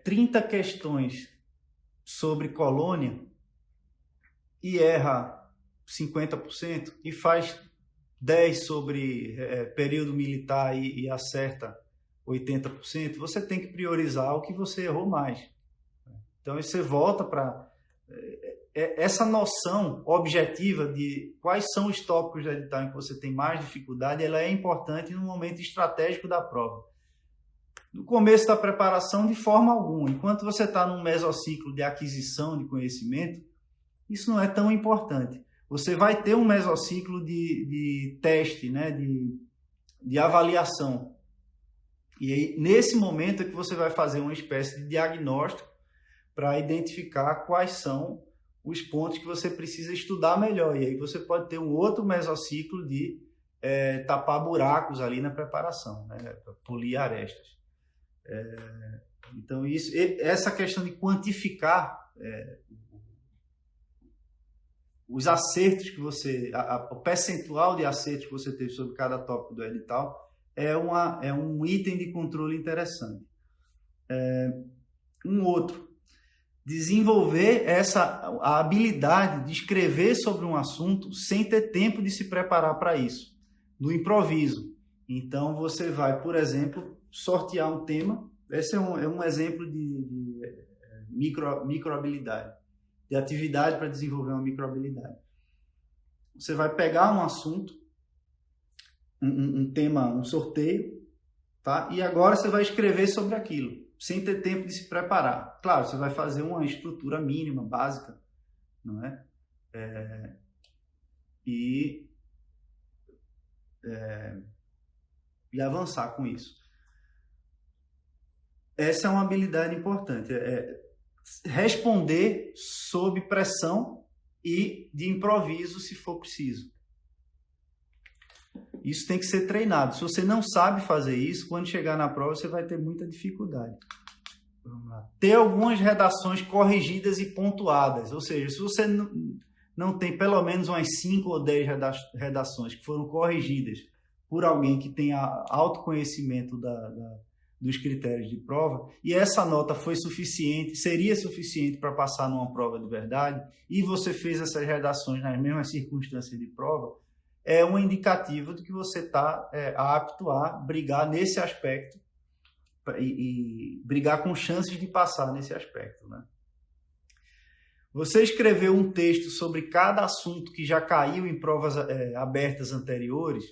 30 questões sobre colônia e erra 50% e faz 10 sobre período militar e acerta 80%, você tem que priorizar o que você errou mais. Então, você volta para essa noção objetiva de quais são os tópicos do edital em que você tem mais dificuldade, ela é importante no momento estratégico da prova. No começo da preparação, de forma alguma. Enquanto você está num mesociclo de aquisição de conhecimento, isso não é tão importante. Você vai ter um mesociclo de teste, né? de avaliação. E aí, nesse momento é que você vai fazer uma espécie de diagnóstico para identificar quais são os pontos que você precisa estudar melhor. E aí você pode ter um outro mesociclo de tapar buracos ali na preparação, né? Polir arestas. Então, essa questão de quantificar os acertos que você, o percentual de acertos que você teve sobre cada tópico do edital é um item de controle interessante. Um outro, desenvolver a habilidade de escrever sobre um assunto sem ter tempo de se preparar para isso, no improviso. Então, você vai, por exemplo, sortear um tema. Esse é um exemplo de microhabilidade, de atividade para desenvolver uma microhabilidade. Você vai pegar um assunto, um tema, um sorteio, tá? E agora você vai escrever sobre aquilo, sem ter tempo de se preparar. Claro, você vai fazer uma estrutura mínima, básica, não é? E avançar com isso. Essa é uma habilidade importante, responder sob pressão e de improviso, se for preciso. Isso tem que ser treinado. Se você não sabe fazer isso, quando chegar na prova, você vai ter muita dificuldade. Vamos lá. Ter algumas redações corrigidas e pontuadas, ou seja, se você não tem pelo menos umas 5 ou 10 redações que foram corrigidas por alguém que tenha autoconhecimento dos critérios de prova, e essa nota seria suficiente para passar numa prova de verdade, e você fez essas redações nas mesmas circunstâncias de prova, é um indicativo de que você está apto a brigar nesse aspecto e brigar com chances de passar nesse aspecto, né? Você escreveu um texto sobre cada assunto que já caiu em provas abertas anteriores?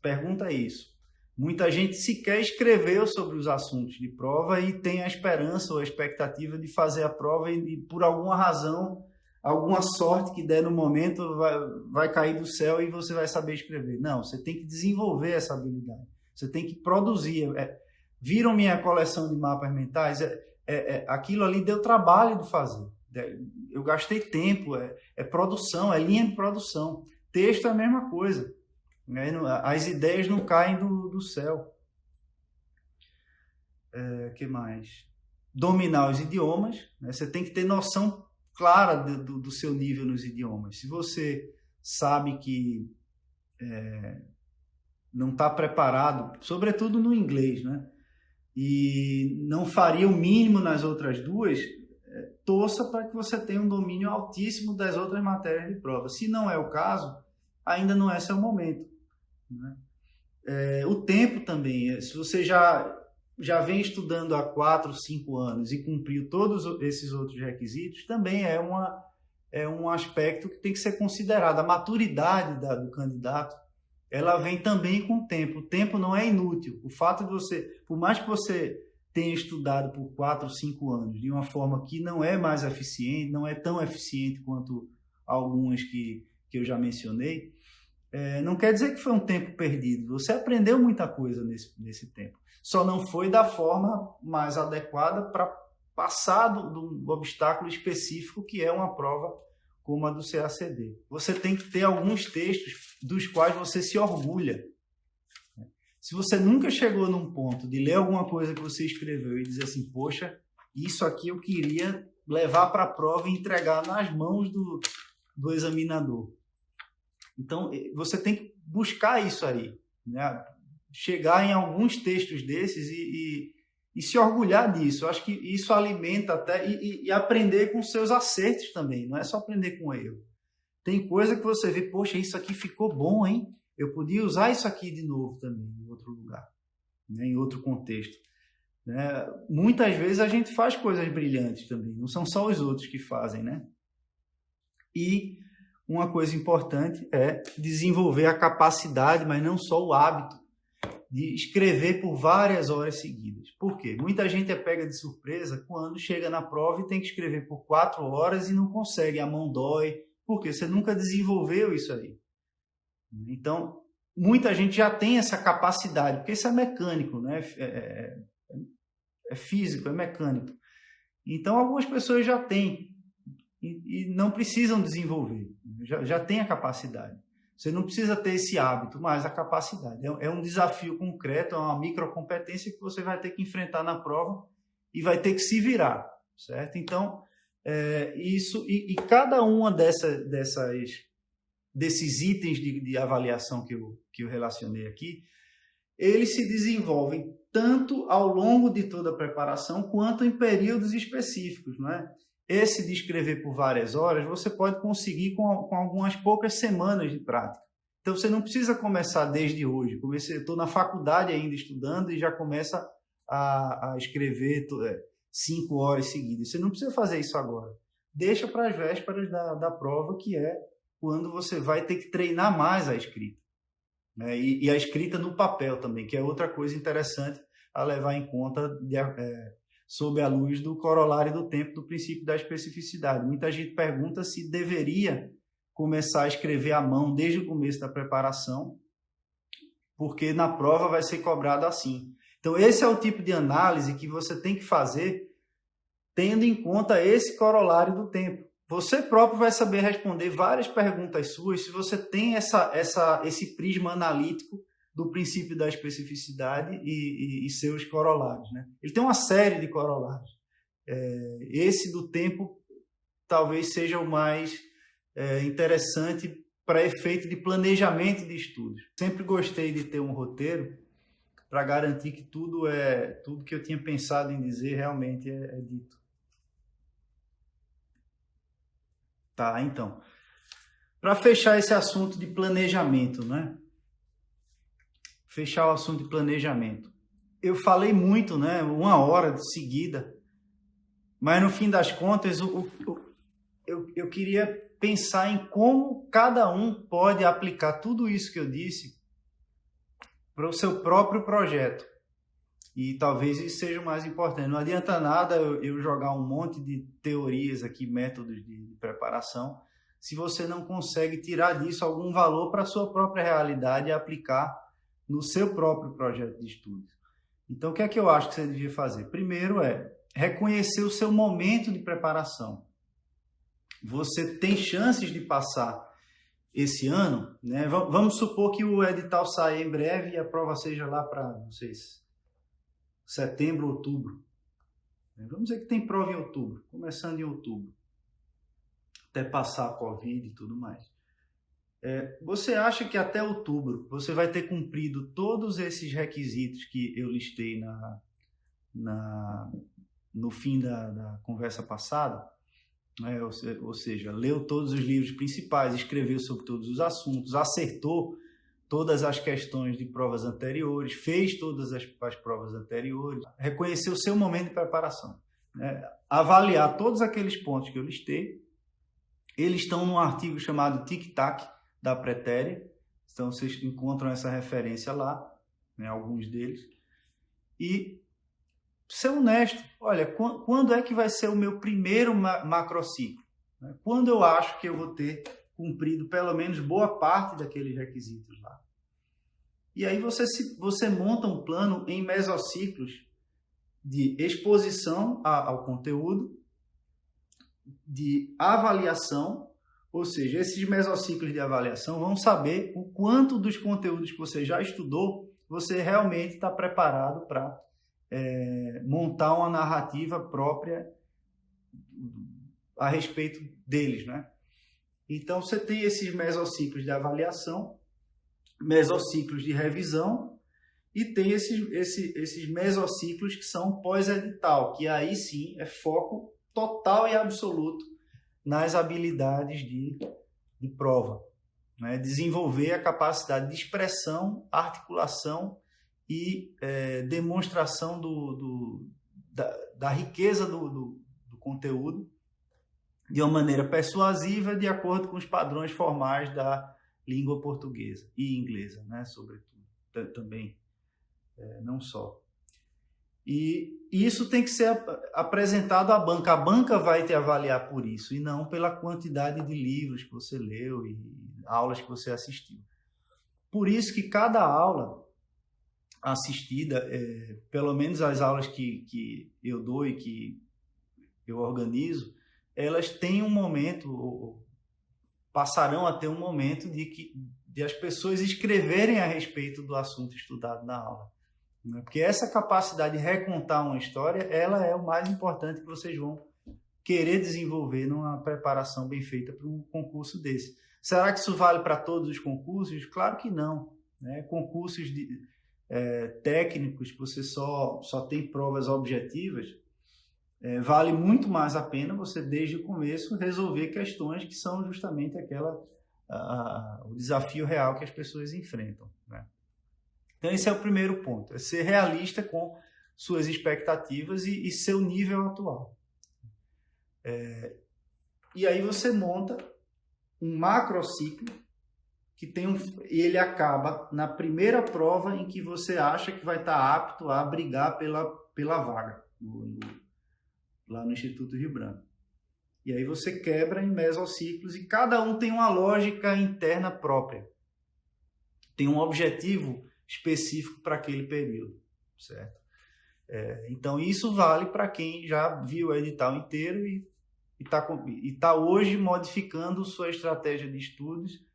Pergunta isso. Muita gente sequer escreveu sobre os assuntos de prova e tem a esperança ou a expectativa de fazer a prova e por alguma razão, alguma sorte que der no momento, vai cair do céu e você vai saber escrever. Não, você tem que desenvolver essa habilidade. Você tem que produzir. Viram minha coleção de mapas mentais? Aquilo ali deu trabalho de fazer. Eu gastei tempo, é produção, é linha de produção. Texto é a mesma coisa. Né? As ideias não caem do céu. Que mais? Dominar os idiomas. Né? Você tem que ter noção clara do seu nível nos idiomas. Se você sabe que não está preparado, sobretudo no inglês, né? E não faria o mínimo nas outras duas, torça para que você tenha um domínio altíssimo das outras matérias de prova. Se não é o caso, ainda não é seu momento. Né? O tempo também. Se você já vem estudando há 4, 5 anos e cumpriu todos esses outros requisitos, também é um aspecto que tem que ser considerado. A maturidade do candidato, ela vem também com o tempo. O tempo não é inútil. O fato de você, por mais que você tenha estudado por 4, 5 anos de uma forma que não é mais eficiente, não é tão eficiente quanto algumas que eu já mencionei, não quer dizer que foi um tempo perdido. Você aprendeu muita coisa nesse tempo. Só não foi da forma mais adequada para passar do obstáculo específico que é uma prova como a do CACD. Você tem que ter alguns textos dos quais você se orgulha. Se você nunca chegou num ponto de ler alguma coisa que você escreveu e dizer assim, poxa, isso aqui eu queria levar para a prova e entregar nas mãos do examinador. Então, você tem que buscar isso aí, né? Chegar em alguns textos desses e se orgulhar disso. Eu acho que isso alimenta até e aprender com seus acertos também. Não é só aprender com erro. Tem coisa que você vê, poxa, isso aqui ficou bom, hein? Eu podia usar isso aqui de novo também, em outro lugar, né? Em outro contexto. Né? Muitas vezes a gente faz coisas brilhantes também. Não são só os outros que fazem, né? E uma coisa importante é desenvolver a capacidade, mas não só o hábito, de escrever por várias horas seguidas. Por quê? Muita gente é pega de surpresa quando chega na prova e tem que escrever por 4 horas e não consegue, a mão dói. Por quê? Você nunca desenvolveu isso aí. Então, muita gente já tem essa capacidade, porque isso é mecânico, né? É físico, é mecânico. Então, algumas pessoas já têm e não precisam desenvolver, já tem a capacidade. Você não precisa ter esse hábito, mas a capacidade. É um desafio concreto, é uma microcompetência que você vai ter que enfrentar na prova e vai ter que se certo? Então, isso e cada uma desses itens de avaliação que eu relacionei aqui, eles se desenvolvem tanto ao longo de toda a preparação quanto em períodos específicos, não é? Esse de escrever por várias horas, você pode conseguir com algumas poucas semanas de prática. Então, você não precisa começar desde hoje. Estou na faculdade ainda estudando e já começa a escrever 5 horas seguidas. Você não precisa fazer isso agora. Deixa para as vésperas da prova, que é quando você vai ter que treinar mais a escrita. Né? E a escrita no papel também, que é outra coisa interessante a levar em conta sob a luz do corolário do tempo do princípio da especificidade. Muita gente pergunta se deveria começar a escrever à mão desde o começo da preparação, porque na prova vai ser cobrado assim. Então, esse é o tipo de análise que você tem que fazer tendo em conta esse corolário do tempo. Você próprio vai saber responder várias perguntas suas se você tem esse prisma analítico do princípio da especificidade e seus corolários. Né? Ele tem uma série de corolários. Esse do tempo talvez seja o mais interessante para efeito de planejamento de estudos. Sempre gostei de ter um roteiro para garantir que tudo que eu tinha pensado em dizer realmente é dito. Tá, então. Para fechar esse assunto de planejamento, né? Fechar o assunto de planejamento. Eu falei muito, né? 1 hora de seguida, mas no fim das contas, eu queria pensar em como cada um pode aplicar tudo isso que eu disse para o seu próprio projeto. E talvez isso seja o mais importante. Não adianta nada eu jogar um monte de teorias aqui, métodos de preparação, se você não consegue tirar disso algum valor para a sua própria realidade e aplicar no seu próprio projeto de estudo. Então, o que é que eu acho que você devia fazer? Primeiro é reconhecer o seu momento de preparação. Você tem chances de passar esse ano, né? Vamos supor que o edital saia em breve e a prova seja lá para, não sei, setembro, outubro. Vamos dizer que tem prova em outubro, começando em outubro, até passar a Covid e tudo mais. Você acha que até outubro você vai ter cumprido todos esses requisitos que eu listei no fim da conversa passada? Ou seja, leu todos os livros principais, escreveu sobre todos os assuntos, acertou todas as questões de provas anteriores, fez todas as provas anteriores, reconheceu o seu momento de preparação, né? Avaliar todos aqueles pontos que eu listei. Eles estão num artigo chamado Tic Tac da Pretéria, então vocês encontram essa referência lá, né, alguns deles. E ser honesto, olha, quando é que vai ser o meu primeiro macrociclo? Quando eu acho que eu vou ter cumprido pelo menos boa parte daqueles requisitos lá. E aí você monta um plano em mesociclos de exposição ao conteúdo, de avaliação, ou seja, esses mesociclos de avaliação vão saber o quanto dos conteúdos que você já estudou você realmente está preparado para montar uma narrativa própria a respeito deles, né? Então, você tem esses mesociclos de avaliação, mesociclos de revisão e tem esses mesociclos que são pós-edital, que aí sim é foco total e absoluto nas habilidades de prova, né? Desenvolver a capacidade de expressão, articulação e demonstração da riqueza do conteúdo de uma maneira persuasiva, de acordo com os padrões formais da língua portuguesa e inglesa, né? Sobretudo, também, não só. E isso tem que ser apresentado à banca. A banca vai te avaliar por isso, e não pela quantidade de livros que você leu e aulas que você assistiu. Por isso que cada aula assistida, pelo menos as aulas que eu dou e que eu organizo, elas têm um momento, ou passarão a ter um momento de as pessoas escreverem a respeito do assunto estudado na aula. Porque essa capacidade de recontar uma história, ela é o mais importante que vocês vão querer desenvolver numa preparação bem feita para um concurso desse. Será que isso vale para todos os concursos? Claro que não, né? Concursos técnicos, que você só tem provas objetivas, vale muito mais a pena você, desde o começo, resolver questões que são justamente o desafio real que as pessoas enfrentam, né? Então, esse é o primeiro ponto, é ser realista com suas expectativas e seu nível atual. E aí você monta um macrociclo e ele acaba na primeira prova em que você acha que vai estar apto a brigar pela vaga lá no Instituto Rio Branco. E aí você quebra em mesociclos e cada um tem uma lógica interna própria. Tem um objetivo específico para aquele período, certo? Então, isso vale para quem já viu o edital inteiro e está hoje modificando sua estratégia de estudos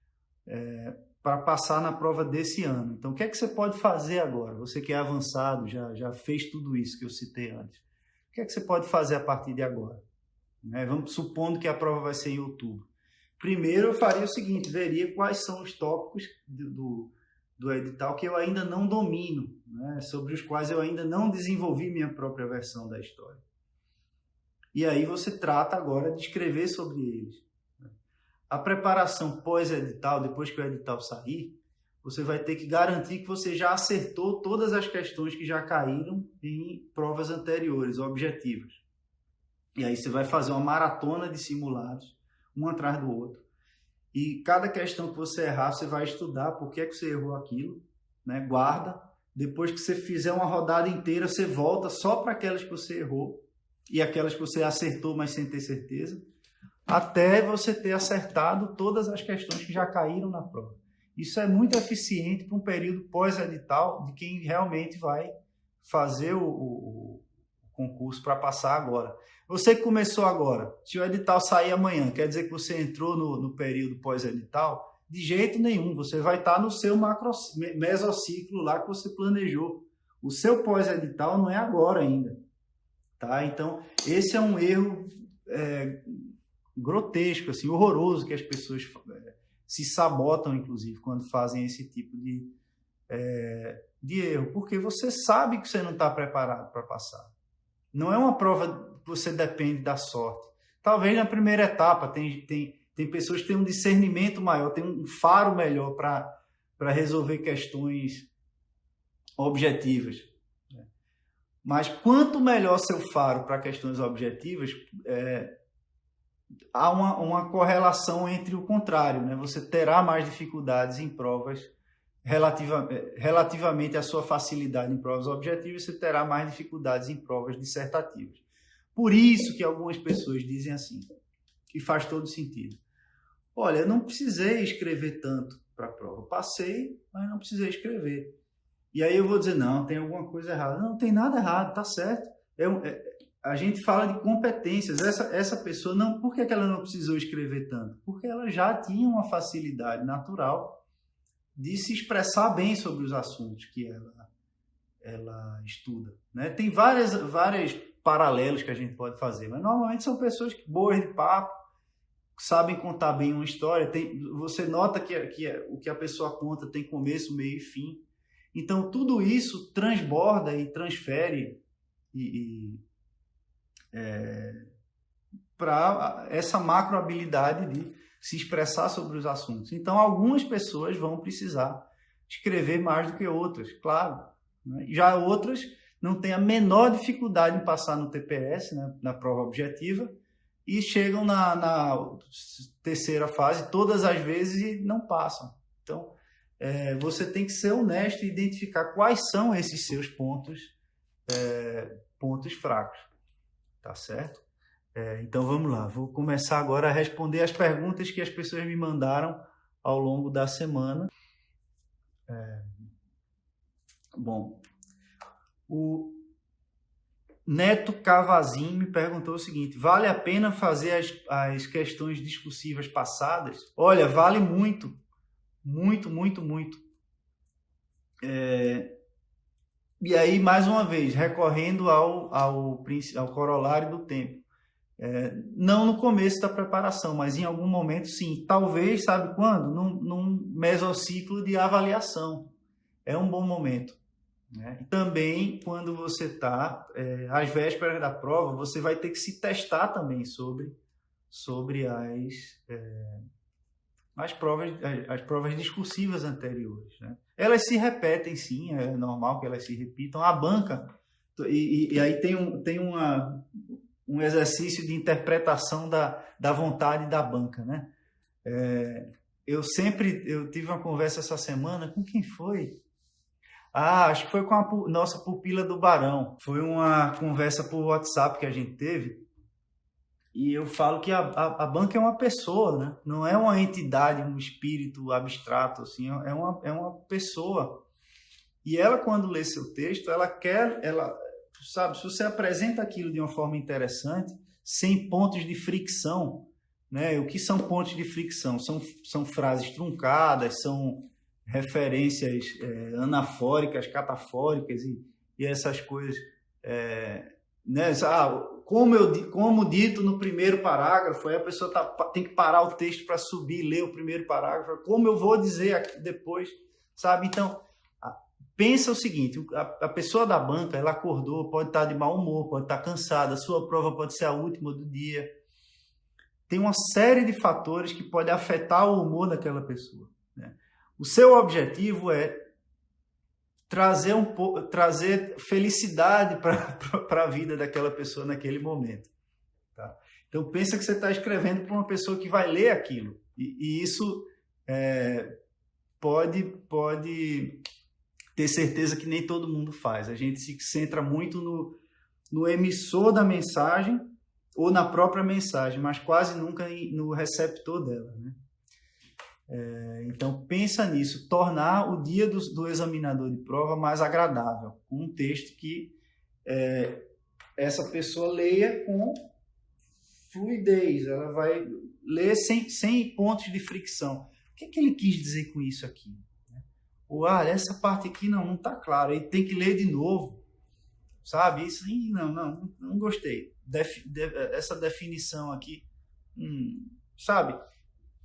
para passar na prova desse ano. Então, o que é que você pode fazer agora? Você que é avançado, já fez tudo isso que eu citei antes. O que é que você pode fazer a partir de agora? Vamos supondo que a prova vai ser em outubro. Primeiro, eu faria o seguinte, veria quais são os tópicos do edital que eu ainda não domino, né? Sobre os quais eu ainda não desenvolvi minha própria versão da história. E aí você trata agora de escrever sobre eles. A preparação pós-edital, depois que o edital sair, você vai ter que garantir que você já acertou todas as questões que já caíram em provas anteriores, objetivas. E aí você vai fazer uma maratona de simulados um atrás do outro. E cada questão que você errar, você vai estudar por que é que você errou aquilo, né? Guarda. Depois que você fizer uma rodada inteira, você volta só para aquelas que você errou e aquelas que você acertou, mas sem ter certeza, até você ter acertado todas as questões que já caíram na prova. Isso é muito eficiente para um período pós-edital de quem realmente vai fazer o concurso para passar agora. Você que começou agora, se o edital sair amanhã, quer dizer que você entrou no período pós-edital? De jeito nenhum, você vai estar no seu mesociclo lá que você planejou. O seu pós-edital não é agora ainda. Tá? Então, esse é um erro grotesco, assim, horroroso, que as pessoas se sabotam, inclusive, quando fazem esse tipo de erro, porque você sabe que você não está preparado para passar. Não é uma prova que você depende da sorte. Talvez na primeira etapa tem pessoas que têm um discernimento maior, têm um faro melhor para resolver questões objetivas. Mas quanto melhor seu faro para questões objetivas, há uma correlação entre o contrário, né? Você terá mais dificuldades em provas relativamente à sua facilidade em provas objetivas, você terá mais dificuldades em provas dissertativas. Por isso que algumas pessoas dizem assim, que faz todo sentido. Olha, eu não precisei escrever tanto para a prova. Passei, mas não precisei escrever. E aí eu vou dizer, não, tem alguma coisa errada. Não tem nada errado, tá certo. A gente fala de competências. Essa pessoa, não, por que ela não precisou escrever tanto? Porque ela já tinha uma facilidade natural de se expressar bem sobre os assuntos que ela estuda. Né? Tem vários paralelos que a gente pode fazer, mas normalmente são pessoas boas de papo, sabem contar bem uma história. Você nota que o que a pessoa conta tem começo, meio e fim. Então, tudo isso transborda e transfere para essa macro habilidade de se expressar sobre os assuntos. Então, algumas pessoas vão precisar escrever mais do que outras, claro. Né? Já outras não têm a menor dificuldade em passar no TPS, né, na prova objetiva, e chegam na terceira fase todas as vezes e não passam. Então, você tem que ser honesto e identificar quais são esses seus pontos fracos. Tá certo? Então, vamos lá. Vou começar agora a responder as perguntas que as pessoas me mandaram ao longo da semana. Bom, o Neto Cavazin me perguntou o seguinte: vale a pena fazer as questões discursivas passadas? Olha, vale muito. Muito, muito, muito. E aí, mais uma vez, recorrendo ao corolário do tempo. Não no começo da preparação, mas em algum momento, sim. Talvez, sabe quando? Num mesociclo de avaliação. É um bom momento. Né? E também, quando você está às vésperas da prova, você vai ter que se testar também sobre as provas discursivas anteriores. Né? Elas se repetem, sim, é normal que elas se repitam. A banca, e aí tem um exercício de interpretação da vontade da banca. Né? Eu tive uma conversa essa semana, com quem foi? Acho que foi com a nossa pupila do Barão. Foi uma conversa por WhatsApp que a gente teve. E eu falo que a banca é uma pessoa, né? Não é uma entidade, um espírito abstrato, assim, é uma pessoa. E ela, quando lê seu texto, sabe, se você apresenta aquilo de uma forma interessante, sem pontos de fricção, né? O que são pontos de fricção? São frases truncadas, são referências anafóricas, catafóricas e essas coisas, né? Como dito no primeiro parágrafo, aí a pessoa tem que parar o texto para subir e ler o primeiro parágrafo. Como eu vou dizer aqui depois, sabe? Então, pensa o seguinte: a pessoa da banca, ela acordou, pode estar de mau humor, pode estar cansada, a sua prova pode ser a última do dia. Tem uma série de fatores que podem afetar o humor daquela pessoa. Né? O seu objetivo é trazer felicidade para a vida daquela pessoa naquele momento. Tá? Então, pensa que você está escrevendo para uma pessoa que vai ler aquilo. E isso pode ter certeza que nem todo mundo faz. A gente se centra muito no emissor da mensagem ou na própria mensagem, mas quase nunca no receptor dela, né? Então, pensa nisso, tornar o dia do examinador de prova mais agradável, com um texto que essa pessoa leia com fluidez, ela vai ler sem pontos de fricção. O que ele quis dizer com isso aqui? Ou, essa parte aqui não está claro, aí tem que ler de novo, sabe? Isso aí, não gostei. Essa definição aqui, sabe?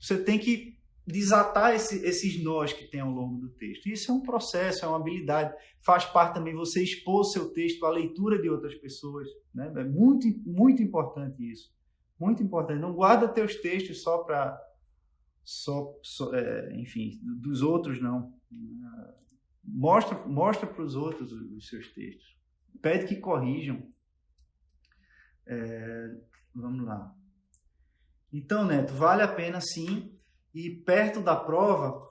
Você tem que desatar esses nós que tem ao longo do texto. Isso é um processo, é uma habilidade. Faz parte também você expor seu texto à leitura de outras pessoas, né? É muito, muito importante isso. Muito importante. Não guarda teus textos só para... enfim, dos outros, não. Mostra para os outros os seus textos. Pede que corrijam. Vamos lá. Então, Neto, vale a pena sim, e perto da prova,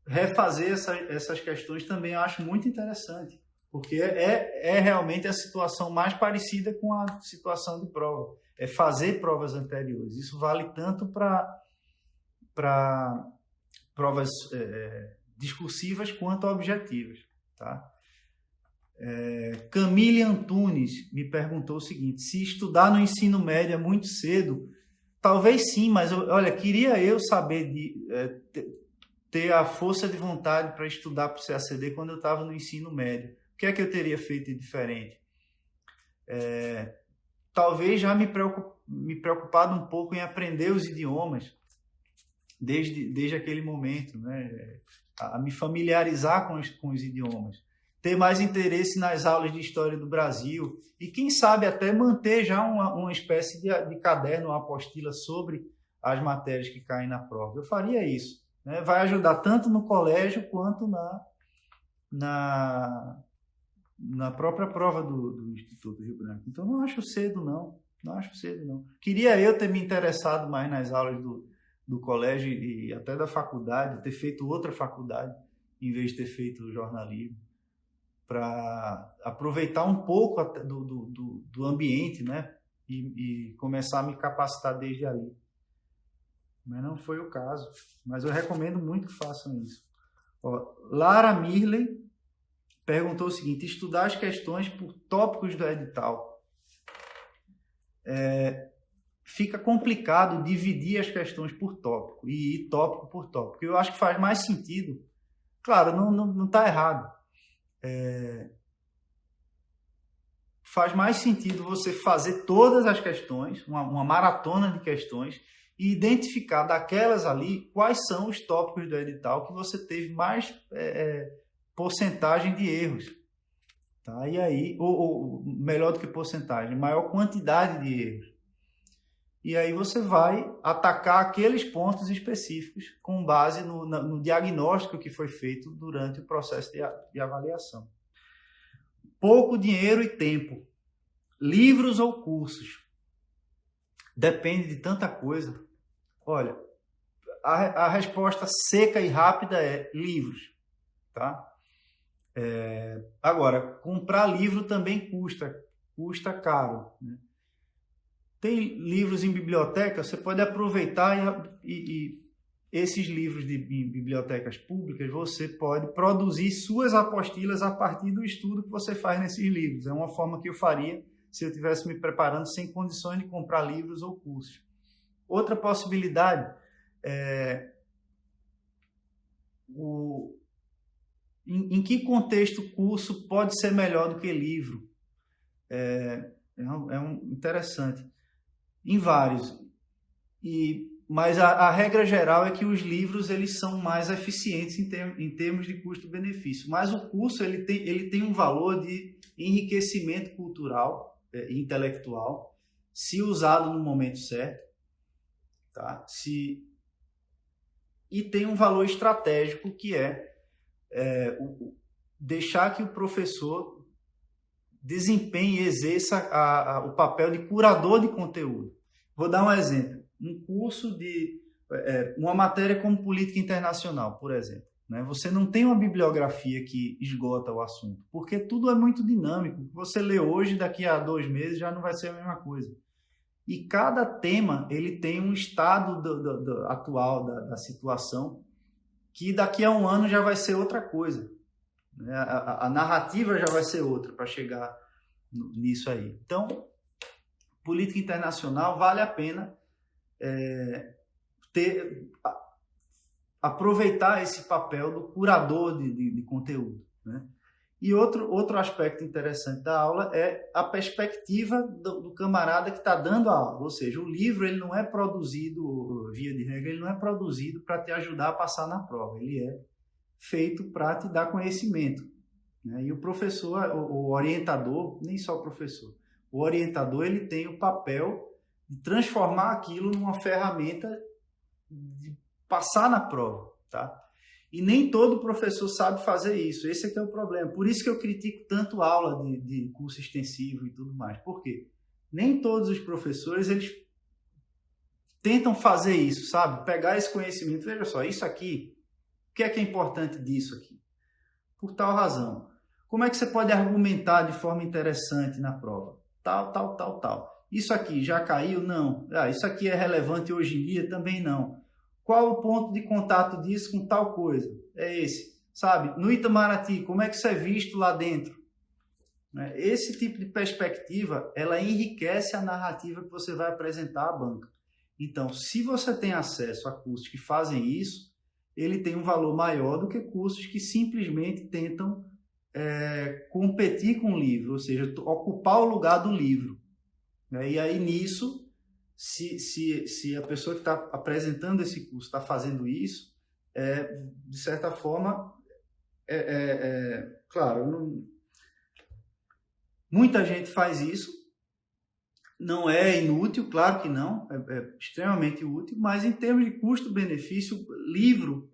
refazer essas questões também eu acho muito interessante, porque é realmente a situação mais parecida com a situação de prova. É fazer provas anteriores. Isso vale tanto para provas discursivas quanto objetivas, tá? Camille Antunes me perguntou o seguinte: se estudar no ensino médio é muito cedo? Talvez sim, mas olha, queria eu saber ter a força de vontade para estudar para o CACD quando eu estava no ensino médio. O que é que eu teria feito de diferente? Talvez já me preocupado um pouco em aprender os idiomas desde aquele momento, né? A me familiarizar com os idiomas, ter mais interesse nas aulas de história do Brasil e, quem sabe, até manter já uma espécie de caderno, uma apostila sobre as matérias que caem na prova. Eu faria isso, né? Vai ajudar tanto no colégio quanto na própria prova do Instituto Rio Branco. Então, não acho cedo, não. Não acho cedo, não. Queria eu ter me interessado mais nas aulas do colégio e até da faculdade, ter feito outra faculdade em vez de ter feito jornalismo, para aproveitar um pouco do ambiente, né? E começar a me capacitar desde ali. Mas não foi o caso. Mas eu recomendo muito que façam isso. Lara Mirley perguntou o seguinte: estudar as questões por tópicos do edital. Fica complicado dividir as questões por tópico e ir tópico por tópico. Eu acho que faz mais sentido. Claro, não está errado. Faz mais sentido você fazer todas as questões, uma maratona de questões, e identificar daquelas ali quais são os tópicos do edital que você teve mais porcentagem de erros. Tá? E aí, ou melhor do que porcentagem, maior quantidade de erros. E aí você vai atacar aqueles pontos específicos com base no diagnóstico que foi feito durante o processo de avaliação. Pouco dinheiro e tempo. Livros ou cursos? Depende de tanta coisa. Olha, a resposta seca e rápida é livros. Tá? Agora, comprar livro também custa caro, né? Tem livros em biblioteca, você pode aproveitar e esses livros em bibliotecas públicas, você pode produzir suas apostilas a partir do estudo que você faz nesses livros. É uma forma que eu faria se eu estivesse me preparando sem condições de comprar livros ou cursos. Outra possibilidade em que contexto o curso pode ser melhor do que livro? Interessante. Em vários. Mas a regra geral é que os livros eles são mais eficientes em termos de custo-benefício. Mas o curso ele tem um valor de enriquecimento cultural e intelectual, se usado no momento certo. Tá? E tem um valor estratégico que deixar que o professor desempenhe e exerça o papel de curador de conteúdo. Vou dar um exemplo. Um curso de uma matéria como política internacional, por exemplo. Né? Você não tem uma bibliografia que esgota o assunto, porque tudo é muito dinâmico. Você lê hoje, daqui a 2 meses já não vai ser a mesma coisa. E cada tema ele tem um estado atual da situação que daqui a 1 ano já vai ser outra coisa. Né? A narrativa já vai ser outra para chegar nisso aí. Então, política internacional vale a pena aproveitar esse papel do curador de conteúdo. Né? E outro aspecto interessante da aula é a perspectiva do camarada que está dando a aula. Ou seja, o livro ele não é produzido, via de regra, ele não é produzido para te ajudar a passar na prova. Ele é feito para te dar conhecimento. Né? E o professor, o orientador, nem só o professor, o orientador ele tem o papel de transformar aquilo numa ferramenta de passar na prova. Tá? E nem todo professor sabe fazer isso. Esse é que é o problema. Por isso que eu critico tanto aula de curso extensivo e tudo mais. Por quê? Nem todos os professores eles tentam fazer isso, sabe? Pegar esse conhecimento. Veja só, isso aqui, o que é importante disso aqui? Por tal razão. Como é que você pode argumentar de forma interessante na prova? Tal. Isso aqui já caiu? Não. Isso aqui é relevante hoje em dia? Também não. Qual o ponto de contato disso com tal coisa? É esse. Sabe? No Itamaraty, como é que isso é visto lá dentro? Esse tipo de perspectiva, ela enriquece a narrativa que você vai apresentar à banca. Então, se você tem acesso a cursos que fazem isso, ele tem um valor maior do que cursos que simplesmente tentam competir com o livro, ou seja, ocupar o lugar do livro. E aí, nisso, se a pessoa que está apresentando esse curso está fazendo isso, de certa forma, claro, muita gente faz isso, não é inútil, claro que não, é extremamente útil, mas em termos de custo-benefício, livro,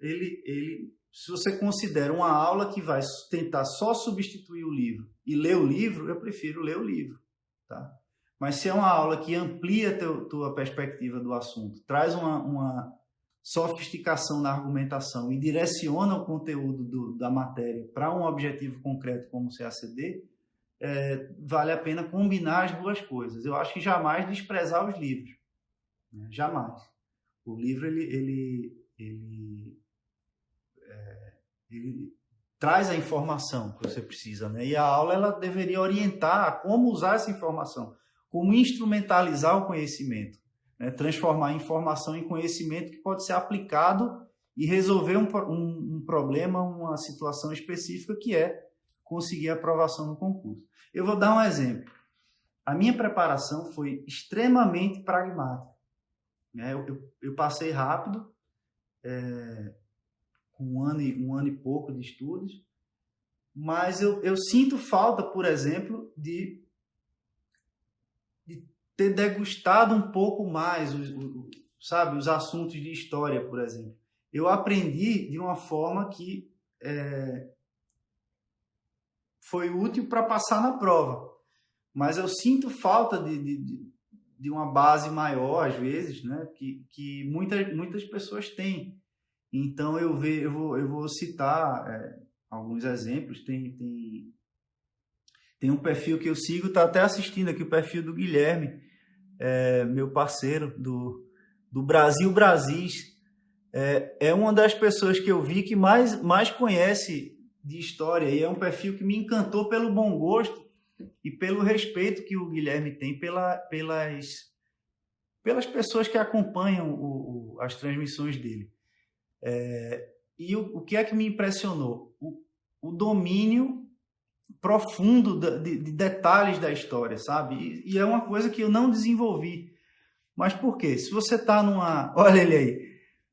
se você considera uma aula que vai tentar só substituir o livro e ler o livro, eu prefiro ler o livro, tá? Mas se é uma aula que amplia tua perspectiva do assunto, traz uma sofisticação na argumentação e direciona o conteúdo da matéria para um objetivo concreto como o CACD, vale a pena combinar as duas coisas. Eu acho que jamais desprezar os livros. Né? Jamais. O livro, ele traz a informação que você precisa. Né? E a aula ela deveria orientar a como usar essa informação, como instrumentalizar o conhecimento, né? Transformar a informação em conhecimento que pode ser aplicado e resolver um problema, uma situação específica que é conseguir a aprovação no concurso. Eu vou dar um exemplo. A minha preparação foi extremamente pragmática. Né? Eu passei rápido, com um ano e pouco de estudos, mas eu sinto falta, por exemplo, de ter degustado um pouco mais os assuntos de história, por exemplo. Eu aprendi de uma forma que foi útil para passar na prova, mas eu sinto falta de uma base maior, às vezes, né, que muitas pessoas têm. Então, eu vou citar alguns exemplos. Tem um perfil que eu sigo, está até assistindo aqui, o perfil do Guilherme, meu parceiro do Brasil Brasis. É uma das pessoas que eu vi que mais conhece de história, e é um perfil que me encantou pelo bom gosto e pelo respeito que o Guilherme tem pelas pessoas que acompanham as transmissões dele. E o que é que me impressionou? O domínio profundo de detalhes da história, sabe? E é uma coisa que eu não desenvolvi. Mas por quê? Se você está olha ele aí.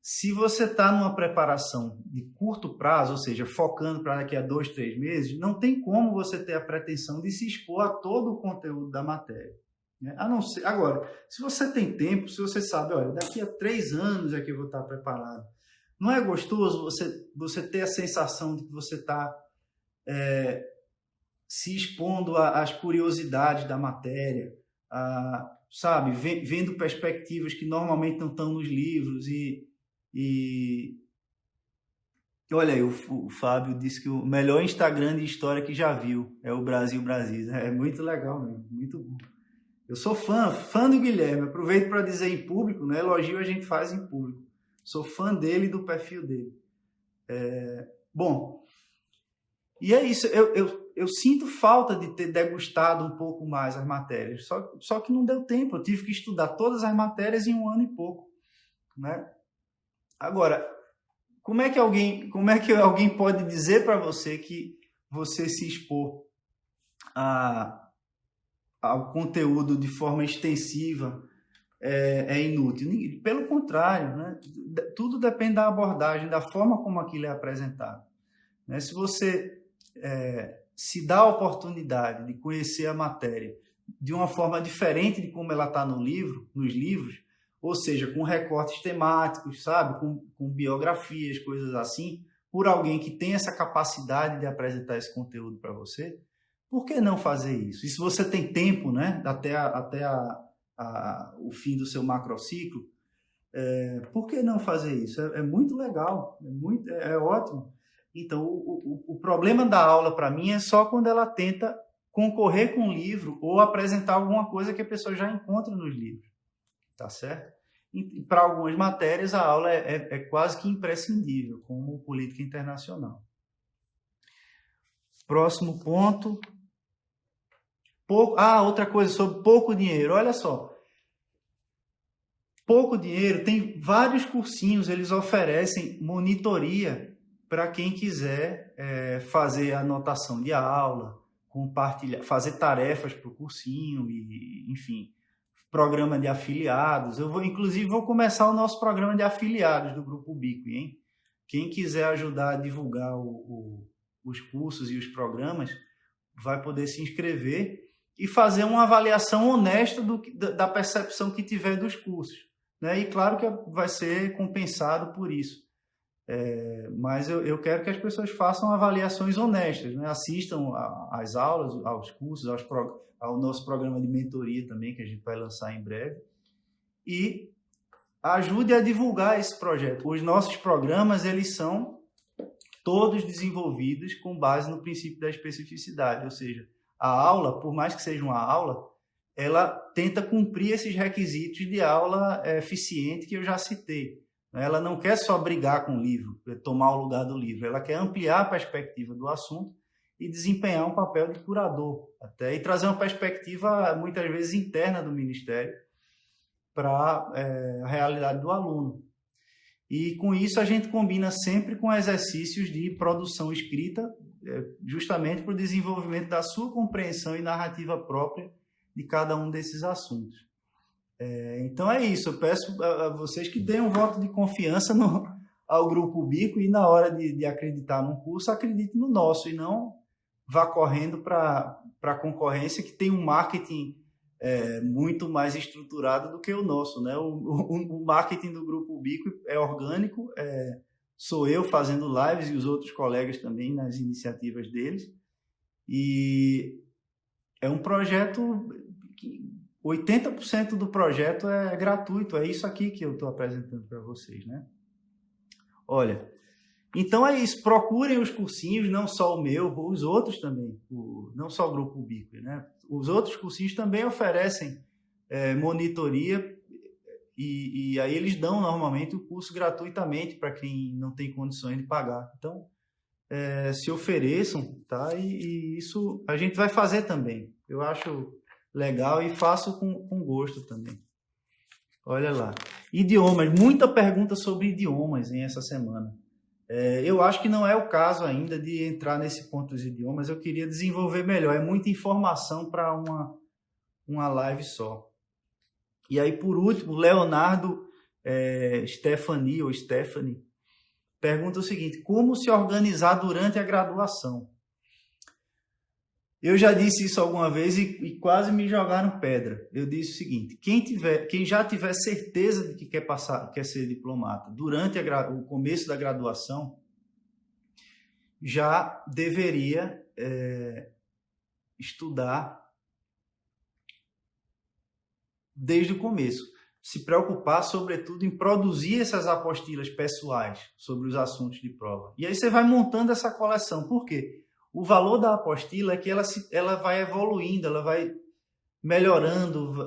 Se você está numa preparação de curto prazo, ou seja, focando para daqui a 2, 3 meses, não tem como você ter a pretensão de se expor a todo o conteúdo da matéria. Né? A não ser, agora, se você tem tempo, se você sabe, olha, daqui a 3 anos é que eu vou estar preparado. Não é gostoso você ter a sensação de que você está se expondo às curiosidades da matéria, sabe, vendo perspectivas que normalmente não estão nos livros e olha aí, o Fábio disse que o melhor Instagram de história que já viu é o Brasil Brasil. É muito legal mesmo, muito bom. Eu sou fã do Guilherme. Aproveito para dizer em público, né? Elogio a gente faz em público. Sou fã dele e do perfil dele. Bom, e é isso. Eu sinto falta de ter degustado um pouco mais as matérias. Só que não deu tempo. Eu tive que estudar todas as matérias em 1 ano e pouco, né? Agora, como é que alguém pode dizer para você que você se expor ao conteúdo de forma extensiva é inútil? Pelo contrário, né? Tudo depende da abordagem, da forma como aquilo é apresentado, né? Se você se dá a oportunidade de conhecer a matéria de uma forma diferente de como ela está nos livros, ou seja, com recortes temáticos, sabe? Com biografias, coisas assim, por alguém que tem essa capacidade de apresentar esse conteúdo para você, por que não fazer isso? E se você tem tempo, né, até o fim do seu macrociclo, por que não fazer isso? É muito legal, é ótimo. Então, o problema da aula, para mim, é só quando ela tenta concorrer com o livro ou apresentar alguma coisa que a pessoa já encontra nos livros. Tá certo? E para algumas matérias, a aula é quase que imprescindível, como política internacional. Próximo ponto. Outra coisa sobre pouco dinheiro. Olha só. Pouco dinheiro, tem vários cursinhos, eles oferecem monitoria para quem quiser fazer anotação de aula, compartilhar, fazer tarefas para o cursinho, e, enfim, programa de afiliados. Inclusive, vou começar o nosso programa de afiliados do Grupo Ubiqui, hein? Quem quiser ajudar a divulgar os cursos e os programas, vai poder se inscrever e fazer uma avaliação honesta da percepção que tiver dos cursos, né? E claro que vai ser compensado por isso. Mas eu quero que as pessoas façam avaliações honestas, né? Assistam às aulas, aos cursos, ao nosso programa de mentoria também, que a gente vai lançar em breve, e ajude a divulgar esse projeto. Os nossos programas, eles são todos desenvolvidos com base no princípio da especificidade, ou seja, a aula, por mais que seja uma aula, ela tenta cumprir esses requisitos de aula eficiente que eu já citei. Ela não quer só brigar com o livro, tomar o lugar do livro, ela quer ampliar a perspectiva do assunto e desempenhar um papel de curador, até, e trazer uma perspectiva, muitas vezes, interna do Ministério para a realidade do aluno. E, com isso, a gente combina sempre com exercícios de produção escrita, justamente para o desenvolvimento da sua compreensão e narrativa própria de cada um desses assuntos. Então é isso, eu peço a vocês que deem um voto de confiança ao Grupo Ubiqui, e na hora de acreditar num curso, acredite no nosso, e não vá correndo para a concorrência, que tem um marketing muito mais estruturado do que o nosso, né? O marketing do Grupo Ubiqui é orgânico, sou eu fazendo lives e os outros colegas também nas iniciativas deles, e é um projeto que 80% do projeto é gratuito, é isso aqui que eu estou apresentando para vocês, né? Olha, então é isso, procurem os cursinhos, não só o meu, os outros também, não só o Grupo Ubiqui, né? Os outros cursinhos também oferecem monitoria, e aí eles dão normalmente o curso gratuitamente para quem não tem condições de pagar. Então, se ofereçam, tá? E isso a gente vai fazer também. Eu acho legal e faço com gosto também. Olha lá. Idiomas, muita pergunta sobre idiomas essa semana. Eu acho que não é o caso ainda de entrar nesse ponto dos idiomas. Eu queria desenvolver melhor. É muita informação para uma live só. E aí, por último, Leonardo Stephanie pergunta o seguinte: como se organizar durante a graduação? Eu já disse isso alguma vez e quase me jogaram pedra. Eu disse o seguinte: quem já tiver certeza de que quer ser diplomata durante o começo da graduação, já deveria estudar desde o começo. Se preocupar, sobretudo, em produzir essas apostilas pessoais sobre os assuntos de prova. E aí você vai montando essa coleção. Por quê? O valor da apostila é que ela vai evoluindo, ela vai melhorando,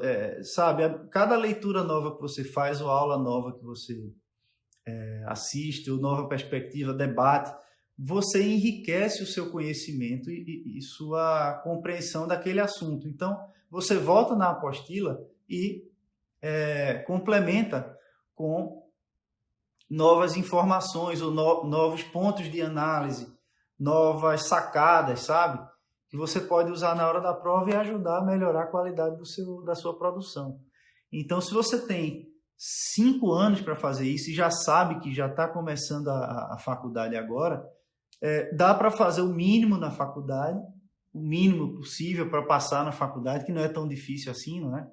sabe? Cada leitura nova que você faz, ou aula nova que você assiste, ou nova perspectiva, debate, você enriquece o seu conhecimento e sua compreensão daquele assunto. Então, você volta na apostila e complementa com novas informações ou novos pontos de análise, novas sacadas, sabe? Que você pode usar na hora da prova e ajudar a melhorar a qualidade da sua produção. Então, se você tem 5 anos para fazer isso e já sabe que já está começando a faculdade agora, dá para fazer o mínimo na faculdade, o mínimo possível para passar na faculdade, que não é tão difícil assim, não é?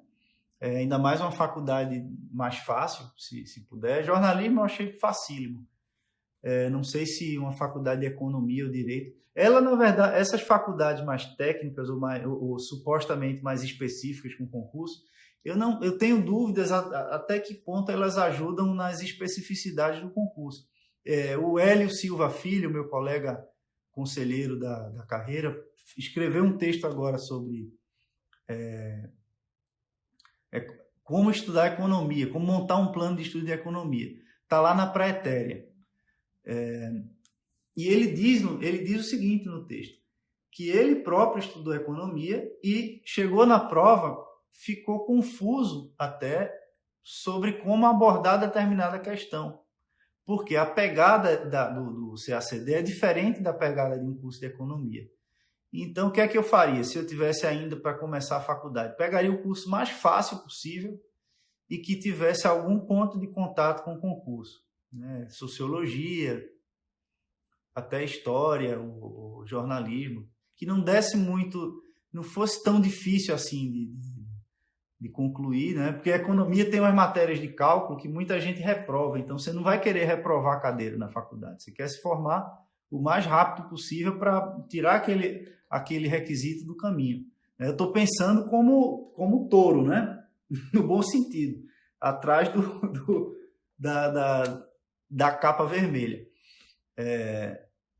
Ainda mais uma faculdade mais fácil, se puder. Jornalismo eu achei facílimo. Não sei se uma faculdade de economia ou direito. Ela, na verdade, essas faculdades mais técnicas ou supostamente mais específicas com concurso, eu tenho dúvidas até que ponto elas ajudam nas especificidades do concurso. O Hélio Silva Filho, meu colega conselheiro da carreira, escreveu um texto agora sobre como estudar economia, como montar um plano de estudo de economia. Está lá na Praetérea. E ele diz o seguinte no texto, que ele próprio estudou economia e chegou na prova, ficou confuso até sobre como abordar determinada questão. Porque a pegada do CACD é diferente da pegada de um curso de economia. Então, o que é que eu faria se eu tivesse ainda para começar a faculdade? Pegaria o curso mais fácil possível e que tivesse algum ponto de contato com o concurso, né? Sociologia, até história, o jornalismo, que não desse muito, não fosse tão difícil assim de concluir, né? Porque a economia tem umas matérias de cálculo que muita gente reprova, então você não vai querer reprovar a cadeira na faculdade, você quer se formar o mais rápido possível para tirar aquele requisito do caminho. Eu estou pensando como touro, né? No bom sentido, atrás da capa vermelha.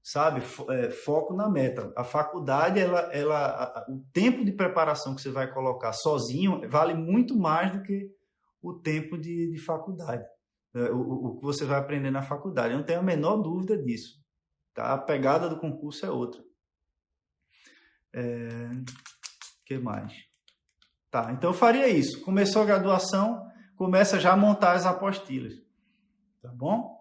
Sabe? Foco na meta. A faculdade, o tempo de preparação que você vai colocar sozinho vale muito mais do que o tempo de faculdade. O que você vai aprender na faculdade. Eu não tenho a menor dúvida disso. Tá? A pegada do concurso é outra. Que mais? Tá, então eu faria isso. Começou a graduação, começa já a montar as apostilas. Tá bom?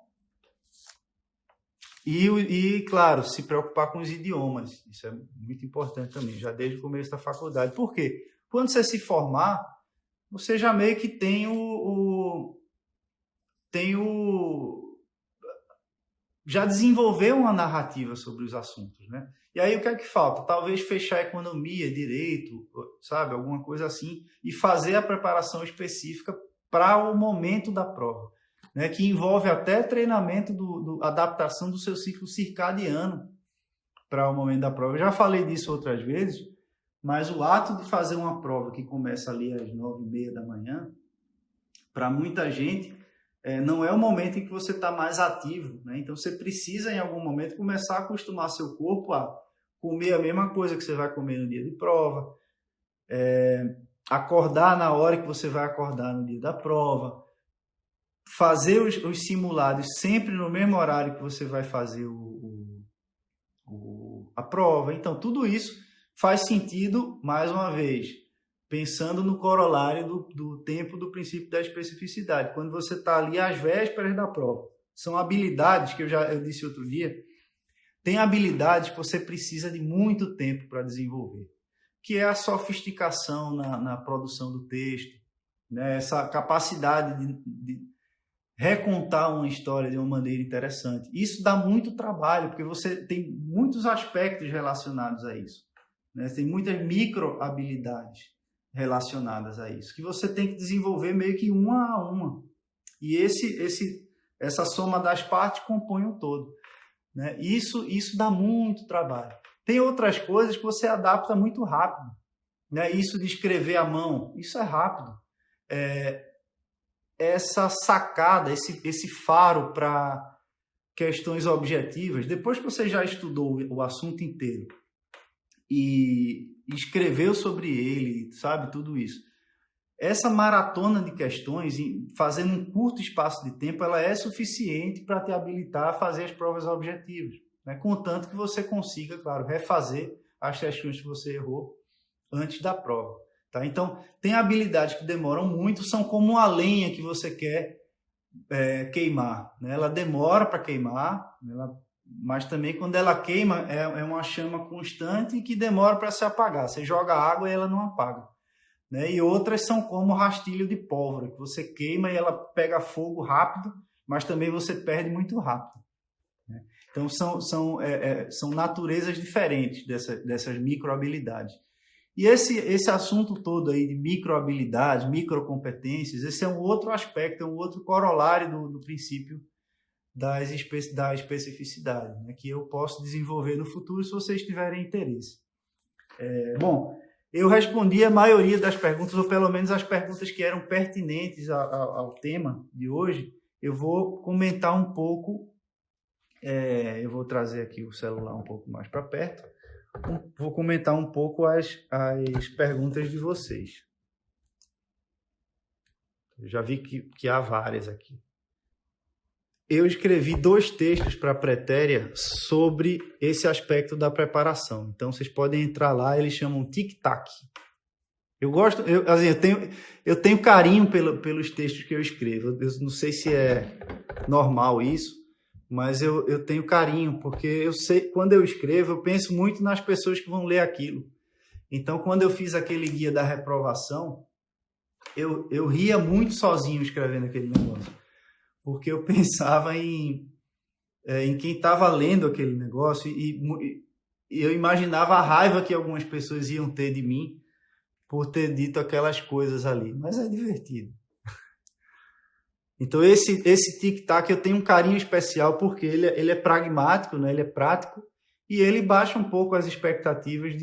E, claro, se preocupar com os idiomas. Isso é muito importante também, já desde o começo da faculdade. Por quê? Quando você se formar, você já meio que tem já desenvolveu uma narrativa sobre os assuntos, né? E aí o que é que falta? Talvez fechar economia, direito, sabe? Alguma coisa assim, e fazer a preparação específica para o momento da prova, né? Que envolve até treinamento, adaptação do seu ciclo circadiano para o momento da prova. Eu já falei disso outras vezes, mas o ato de fazer uma prova que começa ali às 9h30 da manhã, para muita gente, não é o momento em que você está mais ativo, né? Então você precisa em algum momento começar a acostumar seu corpo a comer a mesma coisa que você vai comer no dia de prova, acordar na hora que você vai acordar no dia da prova, fazer os simulados sempre no mesmo horário que você vai fazer a prova. Então tudo isso faz sentido, mais uma vez, pensando no corolário do tempo do princípio da especificidade, quando você está ali às vésperas da prova. São habilidades que eu disse outro dia, tem habilidades que você precisa de muito tempo para desenvolver, que é a sofisticação na produção do texto, né? Essa capacidade de recontar uma história de uma maneira interessante. Isso dá muito trabalho, porque você tem muitos aspectos relacionados a isso, né? Tem muitas micro habilidades relacionadas a isso, que você tem que desenvolver meio que uma a uma. E essa soma das partes compõe o todo, né? Isso dá muito trabalho. Tem outras coisas que você adapta muito rápido, né? Isso de escrever à mão, isso é rápido. Essa sacada, esse faro para questões objetivas, depois que você já estudou o assunto inteiro e escreveu sobre ele, sabe, tudo isso, essa maratona de questões, fazendo um curto espaço de tempo, ela é suficiente para te habilitar a fazer as provas objetivas, né? Contanto que você consiga, claro, refazer as questões que você errou antes da prova. Tá? Então, tem habilidades que demoram muito, são como a lenha que você quer queimar, né? Ela demora para queimar, mas também quando ela queima é uma chama constante que demora para se apagar. Você joga água e ela não apaga, né? E outras são como rastilho de pólvora, que você queima e ela pega fogo rápido, mas também você perde muito rápido, né? Então são naturezas diferentes dessas microhabilidades. E esse assunto todo aí de microhabilidades, microcompetências, esse é um outro aspecto, é um outro corolário do princípio da especificidade, né, que eu posso desenvolver no futuro se vocês tiverem interesse. Bom, eu respondi a maioria das perguntas, ou pelo menos as perguntas que eram pertinentes ao tema de hoje. Eu vou comentar um pouco, eu vou trazer aqui o celular um pouco mais para perto. Vou comentar um pouco as perguntas de vocês. Eu já vi que há várias aqui. Eu escrevi 2 textos para a Pretéria sobre esse aspecto da preparação. Então, vocês podem entrar lá, eles chamam tic-tac. Eu gosto, eu tenho carinho pelos textos que eu escrevo. Eu não sei se é normal isso, mas eu tenho carinho, porque eu sei, quando eu escrevo, eu penso muito nas pessoas que vão ler aquilo. Então, quando eu fiz aquele guia da reprovação, eu ria muito sozinho escrevendo aquele negócio, porque eu pensava em quem estava lendo aquele negócio e eu imaginava a raiva que algumas pessoas iam ter de mim por ter dito aquelas coisas ali. Mas é divertido. Então, esse tic-tac eu tenho um carinho especial porque ele é pragmático, né? Ele é prático e ele baixa um pouco as expectativas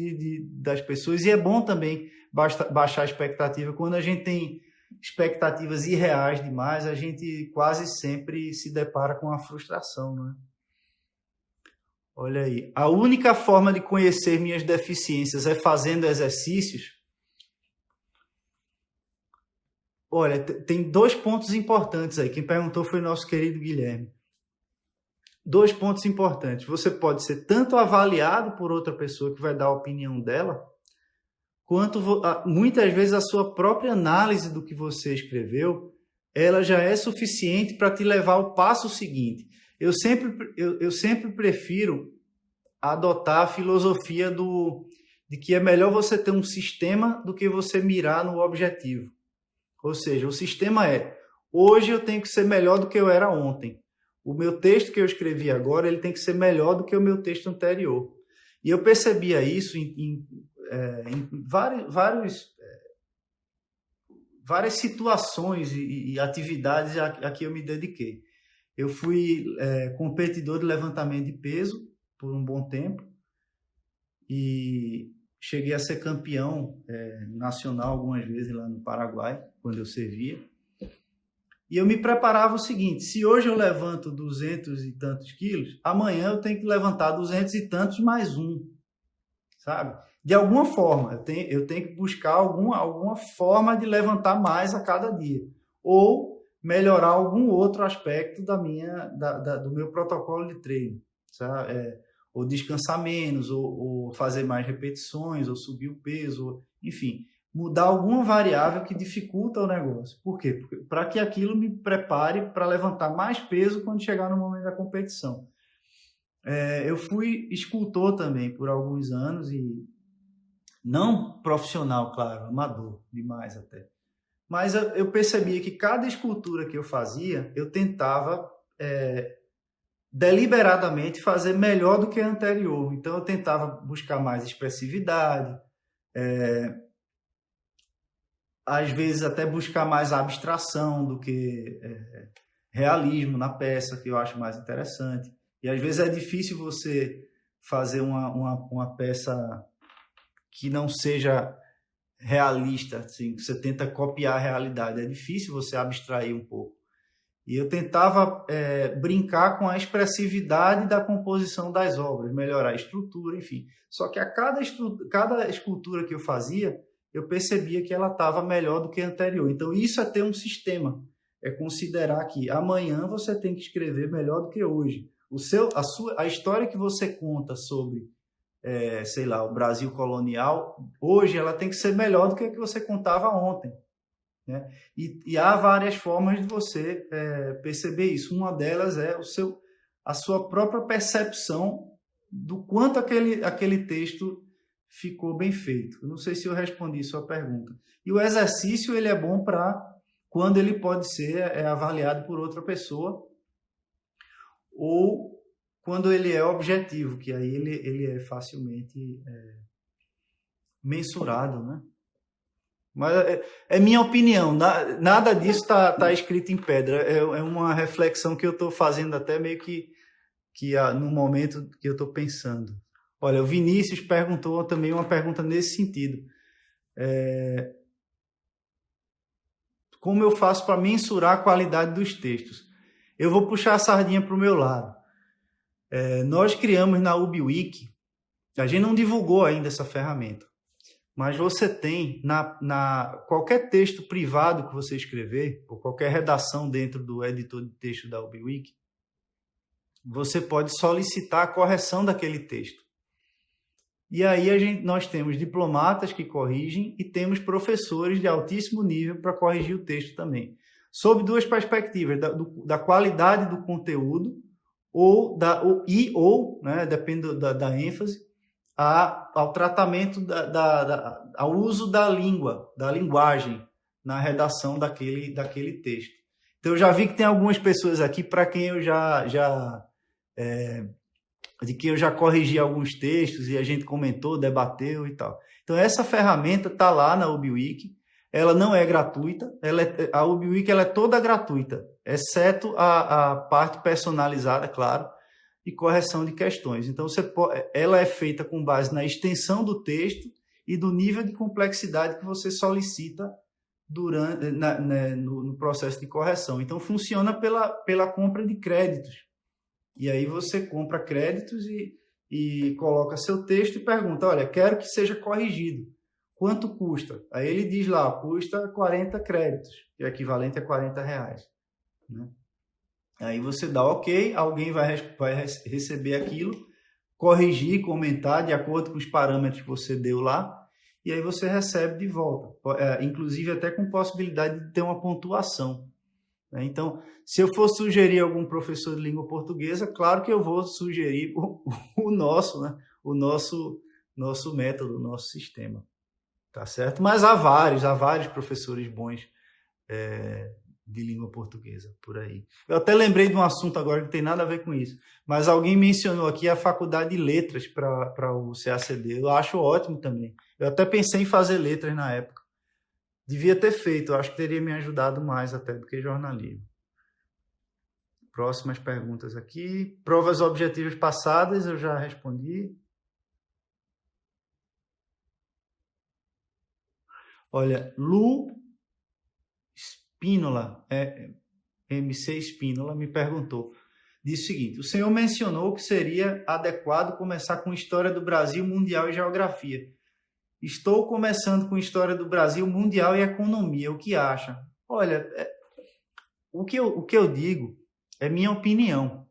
das pessoas. E é bom também baixar a expectativa. Quando a gente tem expectativas irreais demais, a gente quase sempre se depara com a frustração, né? Olha aí. A única forma de conhecer minhas deficiências é fazendo exercícios. Olha, tem 2 pontos importantes aí. Quem perguntou foi o nosso querido Guilherme. 2 pontos importantes. Você pode ser tanto avaliado por outra pessoa que vai dar a opinião dela, quanto muitas vezes a sua própria análise do que você escreveu, ela já é suficiente para te levar ao passo seguinte. Eu sempre prefiro adotar a filosofia de que é melhor você ter um sistema do que você mirar no objetivo. Ou seja, o sistema hoje eu tenho que ser melhor do que eu era ontem. O meu texto que eu escrevi agora, ele tem que ser melhor do que o meu texto anterior. E eu percebia isso em várias situações e atividades a que eu me dediquei. Eu fui competidor de levantamento de peso por um bom tempo e cheguei a ser campeão nacional algumas vezes lá no Paraguai, quando eu servia. E eu me preparava o seguinte: se hoje eu levanto 200 e tantos quilos, amanhã eu tenho que levantar 200 e tantos mais um, sabe? De alguma forma, eu tenho que buscar alguma forma de levantar mais a cada dia. Ou melhorar algum outro aspecto do meu protocolo de treino, sabe? Ou descansar menos, ou fazer mais repetições, ou subir o peso, enfim, mudar alguma variável que dificulta o negócio. Por quê? Para que aquilo me prepare para levantar mais peso quando chegar no momento da competição. Eu fui escultor também por alguns anos, e não profissional, claro, amador demais até. Mas eu percebia que cada escultura que eu fazia, eu tentava deliberadamente fazer melhor do que a anterior. Então, eu tentava buscar mais expressividade, às vezes até buscar mais abstração do que realismo na peça, que eu acho mais interessante. E às vezes é difícil você fazer uma peça que não seja realista, assim, que você tenta copiar a realidade. É difícil você abstrair um pouco. E eu tentava brincar com a expressividade da composição das obras, melhorar a estrutura, enfim. Só que a cada escultura que eu fazia, eu percebia que ela estava melhor do que a anterior. Então, isso é ter um sistema. É considerar que amanhã você tem que escrever melhor do que hoje. A história que você conta sobre, sei lá, o Brasil colonial, hoje ela tem que ser melhor do que a que você contava ontem. Né? E há várias formas de você perceber isso. Uma delas é a sua própria percepção do quanto aquele texto ficou bem feito. Eu não sei se eu respondi sua pergunta. E o exercício ele é bom para quando ele pode ser avaliado por outra pessoa ou quando ele é objetivo, que aí ele é facilmente mensurado, né? Mas é minha opinião, nada disso tá escrito em pedra. É uma reflexão que eu estou fazendo até meio que no momento que eu estou pensando. Olha, o Vinícius perguntou também uma pergunta nesse sentido. Como eu faço para mensurar a qualidade dos textos? Eu vou puxar a sardinha para o meu lado. Nós criamos na UbiWiki, a gente não divulgou ainda essa ferramenta, mas você tem, qualquer texto privado que você escrever, ou qualquer redação dentro do editor de texto da UbiWiki, você pode solicitar a correção daquele texto. E aí nós temos diplomatas que corrigem e temos professores de altíssimo nível para corrigir o texto também. Sob duas perspectivas, da qualidade do conteúdo ou né, depende da ênfase, ao tratamento, ao uso da linguagem na redação daquele texto. Então, eu já vi que tem algumas pessoas aqui para quem eu de que eu já corrigi alguns textos e a gente comentou, debateu e tal. Então, essa ferramenta está lá na UbiWiki, ela não é gratuita, a UbiWiki ela é toda gratuita, exceto a parte personalizada, claro, e correção de questões. Então, ela é feita com base na extensão do texto e do nível de complexidade que você solicita no processo de correção. Então, funciona pela compra de créditos. E aí você compra créditos e coloca seu texto e pergunta, olha, quero que seja corrigido. Quanto custa? Aí ele diz lá, custa 40 créditos, que é equivalente a R$40. Né? Aí você dá ok, alguém vai receber aquilo, corrigir, comentar de acordo com os parâmetros que você deu lá, e aí você recebe de volta, inclusive até com possibilidade de ter uma pontuação. Né? Então, se eu for sugerir algum professor de língua portuguesa, claro que eu vou sugerir o nosso, né? O nosso método, o nosso sistema. Tá certo? Mas há vários professores bons de língua portuguesa por aí. Eu até lembrei de um assunto agora que não tem nada a ver com isso, mas alguém mencionou aqui a faculdade de letras para o CACD. Eu acho ótimo também. Eu até pensei em fazer letras na época. Devia ter feito, eu acho que teria me ajudado mais até do que jornalismo. Próximas perguntas aqui. Provas objetivas passadas, eu já respondi. Olha, Lu Espínola, MC Espínola, me perguntou. Diz o seguinte, o senhor mencionou que seria adequado começar com História do Brasil, Mundial e Geografia. Estou começando com História do Brasil, Mundial e Economia. O que acha? Olha, o que eu digo é minha opinião.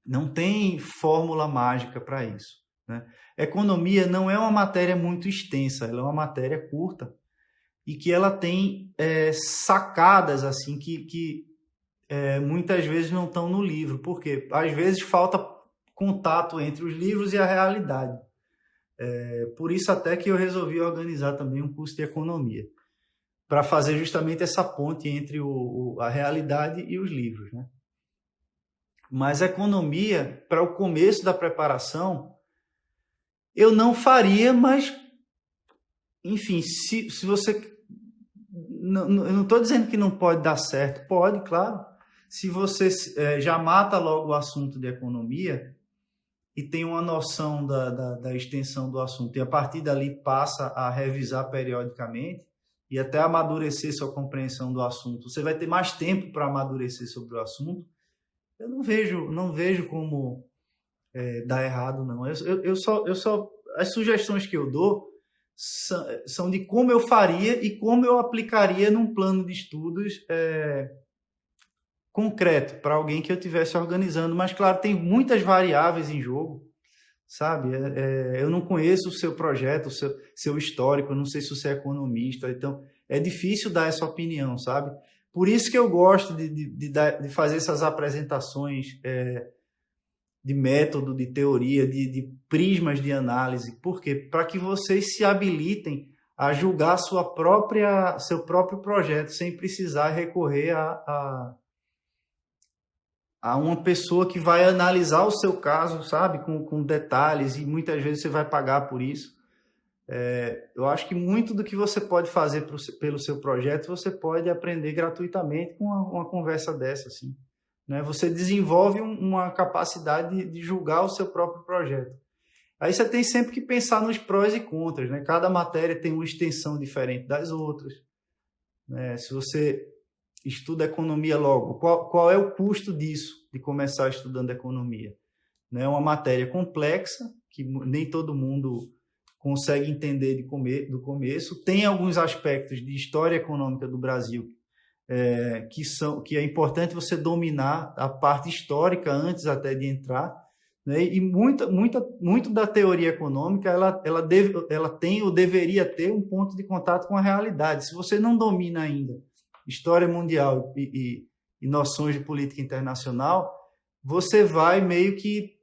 Não tem fórmula mágica para isso. Né? Economia não é uma matéria muito extensa, ela é uma matéria curta e que ela tem sacadas assim que muitas vezes não estão no livro. Por quê? Às vezes falta contato entre os livros e a realidade. Por isso até que eu resolvi organizar também um curso de economia, para fazer justamente essa ponte entre a realidade e os livros. Né? Mas economia, para o começo da preparação, eu não faria, mas, enfim, se você... eu não estou dizendo que não pode dar certo, pode, claro. Se você já mata logo o assunto de economia, e tem uma noção da extensão do assunto, e a partir dali passa a revisar periodicamente e até amadurecer sua compreensão do assunto, você vai ter mais tempo para amadurecer sobre o assunto. Eu não vejo como dar errado, não. Eu só as sugestões que eu dou são de como eu faria e como eu aplicaria num plano de estudos concreto para alguém que eu estivesse organizando. Mas, claro, tem muitas variáveis em jogo, sabe? Eu não conheço o seu projeto, o seu histórico, eu não sei se você é economista, então é difícil dar essa opinião, sabe? Por isso que eu gosto de fazer essas apresentações de método, de teoria, de prismas de análise. Por quê? Para que vocês se habilitem a julgar seu próprio projeto sem precisar recorrer a uma pessoa que vai analisar o seu caso, sabe, com detalhes, e muitas vezes você vai pagar por isso. Eu acho que muito do que você pode fazer pelo seu projeto, você pode aprender gratuitamente com uma conversa dessa, assim, né? Você desenvolve uma capacidade de julgar o seu próprio projeto. Aí você tem sempre que pensar nos prós e contras, né? Cada matéria tem uma extensão diferente das outras, né? Se você estuda economia logo, qual é o custo disso, de começar estudando economia? É uma matéria complexa, que nem todo mundo consegue entender do começo. Tem alguns aspectos de história econômica do Brasil que é importante você dominar a parte histórica antes até de entrar, né? E muito da teoria econômica ela tem ou deveria ter um ponto de contato com a realidade. Se você não domina ainda história mundial e noções de política internacional, você vai meio que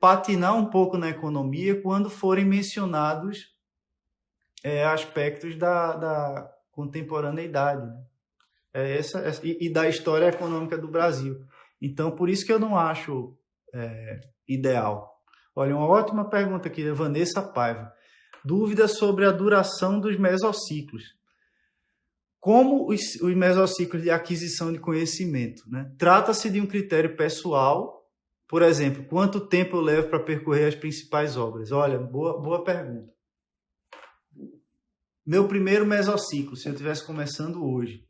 patinar um pouco na economia quando forem mencionados aspectos da contemporaneidade, né? E da história econômica do Brasil. Então, por isso que eu não acho ideal. Olha, uma ótima pergunta aqui, da Vanessa Paiva. Dúvida sobre a duração dos mesociclos. Como os mesociclos de aquisição de conhecimento, né? Trata-se de um critério pessoal, por exemplo, quanto tempo eu levo para percorrer as principais obras? Olha, boa pergunta. Meu primeiro mesociclo, se eu estivesse começando hoje,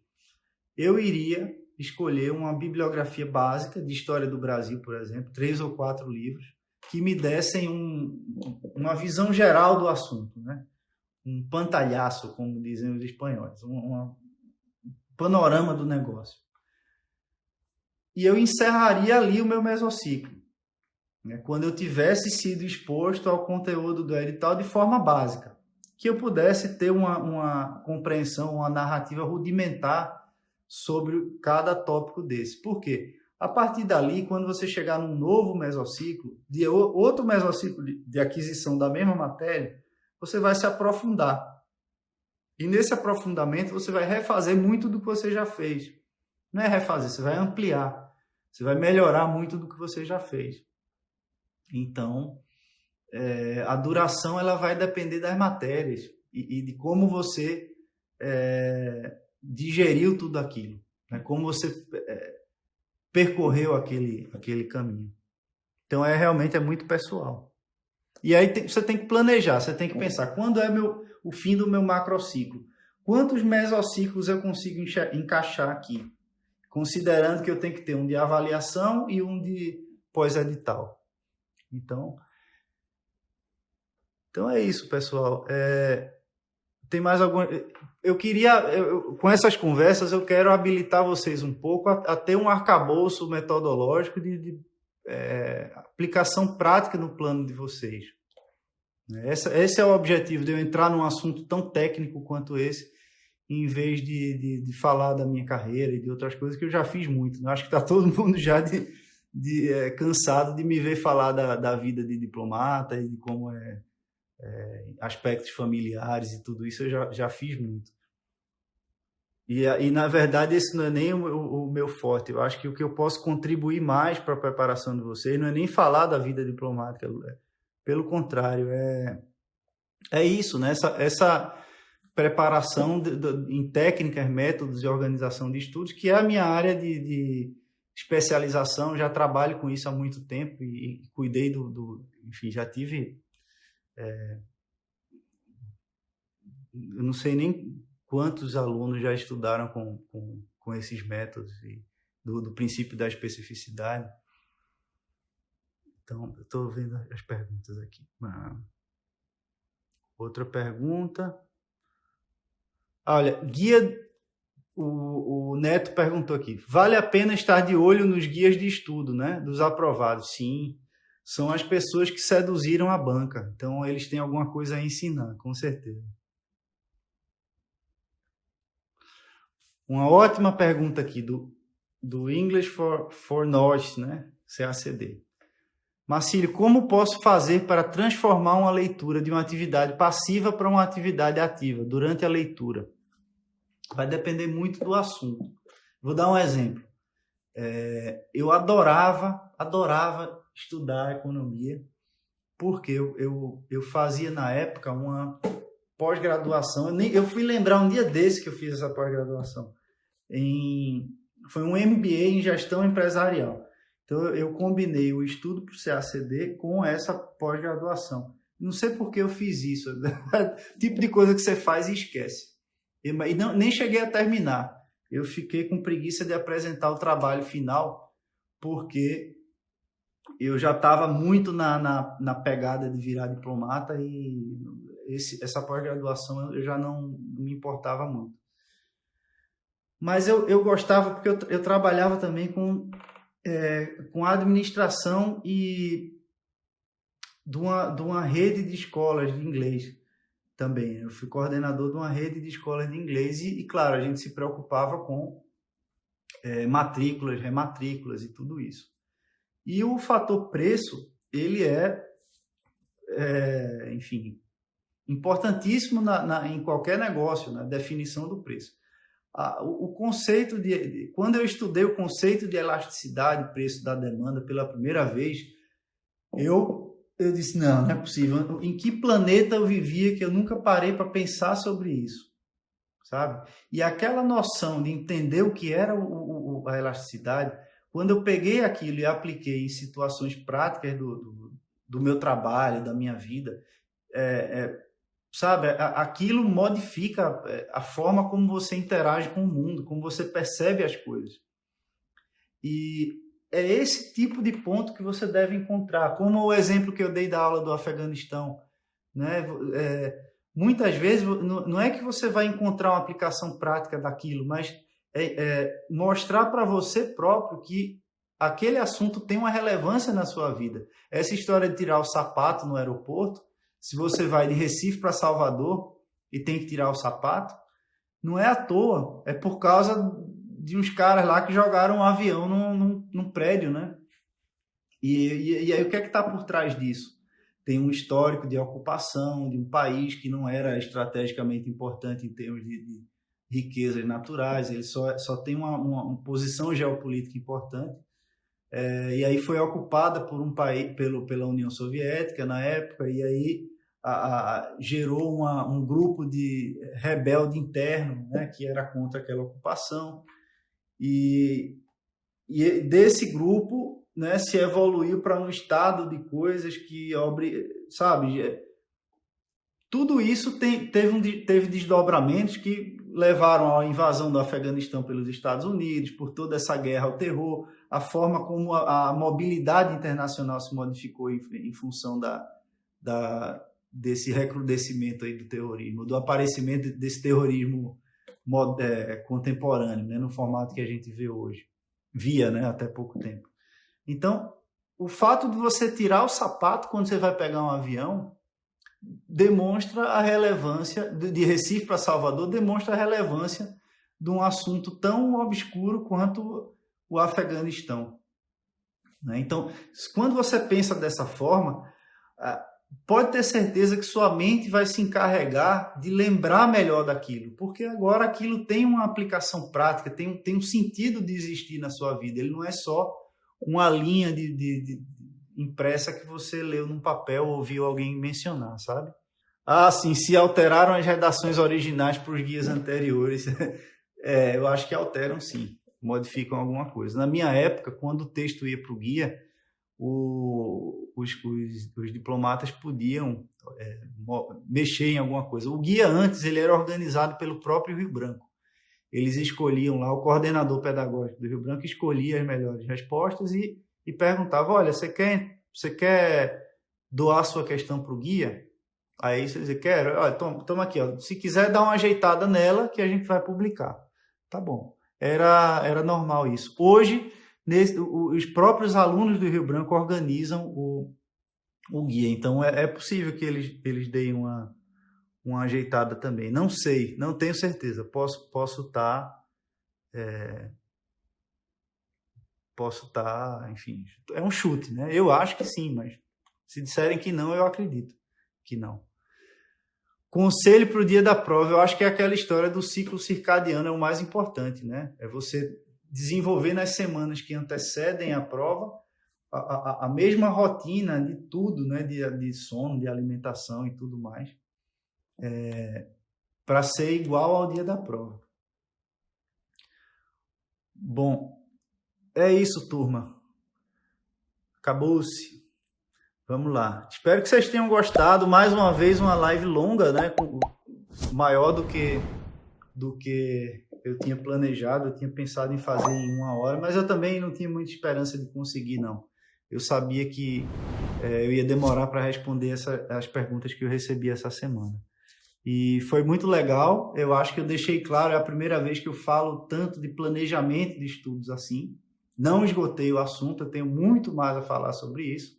eu iria escolher uma bibliografia básica de história do Brasil, por exemplo, 3 ou 4 livros, que me dessem uma visão geral do assunto, né? Um pantalhaço, como dizem os espanhóis, um panorama do negócio. E eu encerraria ali o meu mesociclo, né? Quando eu tivesse sido exposto ao conteúdo do edital de forma básica, que eu pudesse ter uma compreensão, uma narrativa rudimentar sobre cada tópico desse. Por quê? A partir dali, quando você chegar num novo mesociclo, de outro mesociclo de aquisição da mesma matéria, você vai se aprofundar. E nesse aprofundamento, você vai refazer muito do que você já fez. Não é refazer, você vai ampliar. Você vai melhorar muito do que você já fez. Então, a duração ela vai depender das matérias e de como você digeriu tudo aquilo, né? Como você percorreu aquele caminho. Então, realmente é muito pessoal. E aí você tem que planejar, você tem que pensar, quando é o fim do meu macrociclo? Quantos mesociclos eu consigo encaixar aqui? Considerando que eu tenho que ter um de avaliação e um de pós-edital. Então é isso, pessoal. Tem mais alguma... com essas conversas, eu quero habilitar vocês um pouco a ter um arcabouço metodológico de aplicação prática no plano de vocês. Esse é o objetivo de eu entrar num assunto tão técnico quanto esse, em vez de falar da minha carreira e de outras coisas que eu já fiz muito. Eu acho que está todo mundo já cansado de me ver falar da vida de diplomata e de como aspectos familiares e tudo isso. Eu já fiz muito. E na verdade, esse não é nem o meu forte. Eu acho que o que eu posso contribuir mais para a preparação de vocês não é nem falar da vida diplomática. Pelo contrário, é isso, né? Essa preparação em técnicas, métodos e organização de estudos, que é a minha área de especialização, já trabalho com isso há muito tempo e cuidei enfim, já tive... eu não sei nem quantos alunos já estudaram com esses métodos do princípio da especificidade. Então, eu estou vendo as perguntas aqui. Outra pergunta. Olha, o Neto perguntou aqui, vale a pena estar de olho nos guias de estudo, né, dos aprovados? Sim, são as pessoas que seduziram a banca, então eles têm alguma coisa a ensinar, com certeza. Uma ótima pergunta aqui do English for North, né, CACD. Marcílio, como posso fazer para transformar uma leitura de uma atividade passiva para uma atividade ativa durante a leitura? Vai depender muito do assunto. Vou dar um exemplo. Eu adorava estudar economia, porque eu fazia na época uma pós-graduação. Eu fui lembrar um dia desse que eu fiz essa pós-graduação. Foi um MBA em gestão empresarial. Então, eu combinei o estudo para o CACD com essa pós-graduação. Não sei por que eu fiz isso. Tipo de coisa que você faz e esquece. E nem cheguei a terminar. Eu fiquei com preguiça de apresentar o trabalho final, porque eu já estava muito na pegada de virar diplomata e essa pós-graduação eu já não me importava muito. Mas eu gostava porque eu trabalhava também com administração e de uma rede de escolas de inglês também. Eu fui coordenador de uma rede de escolas de inglês e claro, a gente se preocupava com matrículas, rematrículas e tudo isso. E o fator preço, ele enfim, importantíssimo em qualquer negócio, na definição do preço. O conceito quando eu estudei o conceito de elasticidade, preço da demanda pela primeira vez, eu disse, não é possível. Em que planeta eu vivia que eu nunca parei para pensar sobre isso, sabe? E aquela noção de entender o que era a elasticidade, quando eu peguei aquilo e apliquei em situações práticas do meu trabalho, da minha vida, sabe, aquilo modifica a forma como você interage com o mundo, como você percebe as coisas. E é esse tipo de ponto que você deve encontrar, como o exemplo que eu dei da aula do Afeganistão, né? Muitas vezes não é que você vai encontrar uma aplicação prática daquilo, mas mostrar para você próprio que aquele assunto tem uma relevância na sua vida. Essa história de tirar o sapato no aeroporto, se você vai de Recife para Salvador e tem que tirar o sapato, não é à toa, é por causa de uns caras lá que jogaram um avião num prédio, né? E aí o que é que está por trás disso? Tem um histórico de ocupação de um país que não era estrategicamente importante em termos de riquezas naturais, ele só tem uma posição geopolítica importante, e aí foi ocupada por um país, pela União Soviética na época, e aí gerou um grupo de rebelde interno, né, que era contra aquela ocupação, e desse grupo, né, se evoluiu para um estado de coisas que, sabe, tudo isso teve desdobramentos que levaram à invasão do Afeganistão pelos Estados Unidos, por toda essa guerra ao terror, a forma como a mobilidade internacional se modificou em função desse recrudescimento aí do terrorismo, do aparecimento desse terrorismo contemporâneo, né, no formato que a gente via, né, até pouco tempo. Então, o fato de você tirar o sapato quando você vai pegar um avião demonstra a relevância, de Recife para Salvador, demonstra a relevância de um assunto tão obscuro quanto o Afeganistão, né? Então, quando você pensa dessa forma, pode ter certeza que sua mente vai se encarregar de lembrar melhor daquilo, porque agora aquilo tem uma aplicação prática, tem um sentido de existir na sua vida. Ele não é só uma linha de impressa que você leu num papel ou ouviu alguém mencionar, sabe? Sim, se alteraram as redações originais para os guias anteriores. Eu acho que alteram, sim. modificam alguma coisa. Na minha época, quando o texto ia para o guia, os diplomatas podiam mexer em alguma coisa. O guia antes ele era organizado pelo próprio Rio Branco. Eles escolhiam lá, o coordenador pedagógico do Rio Branco escolhia as melhores respostas e perguntava, olha, você quer doar sua questão para o guia? Aí você dizia, quero, olha, toma aqui, ó. Se quiser dar uma ajeitada nela, que a gente vai publicar. Tá bom. Era normal isso. Hoje, os próprios alunos do Rio Branco organizam o guia, então é possível que eles deem uma ajeitada também. Não sei, não tenho certeza. Posso estar, enfim, é um chute, né? Eu acho que sim, mas se disserem que não, eu acredito que não. Conselho para o dia da prova, eu acho que é aquela história do ciclo circadiano, é o mais importante, né? É você desenvolver nas semanas que antecedem a prova a mesma rotina de tudo, né? De sono, de alimentação e tudo mais, para ser igual ao dia da prova. Bom, é isso, turma. Acabou-se. Vamos lá. Espero que vocês tenham gostado. Mais uma vez, uma live longa, né? Maior do que eu tinha planejado. Eu tinha pensado em fazer em 1 hora, mas eu também não tinha muita esperança de conseguir, não. Eu sabia que eu ia demorar para responder as perguntas que eu recebi essa semana. E foi muito legal. Eu acho que eu deixei claro, é a primeira vez que eu falo tanto de planejamento de estudos assim. Não esgotei o assunto, eu tenho muito mais a falar sobre isso.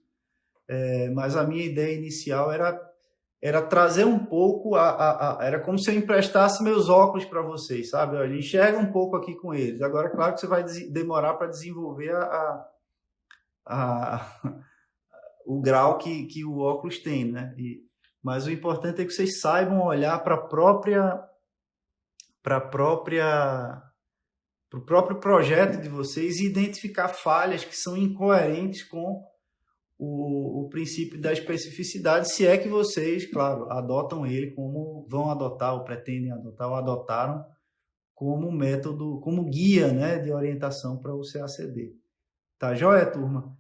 Mas a minha ideia inicial era trazer um pouco, era como se eu emprestasse meus óculos para vocês, sabe? Olha, enxerga um pouco aqui com eles. Agora, claro que você vai demorar para desenvolver o grau que o óculos tem, né? Mas o importante é que vocês saibam olhar para o próprio projeto de vocês e identificar falhas que são incoerentes com o princípio da especificidade, se é que vocês, claro, adotam ele como vão adotar, ou pretendem adotar, ou adotaram como método, como guia, né, de orientação para o CACD. Tá joia, turma?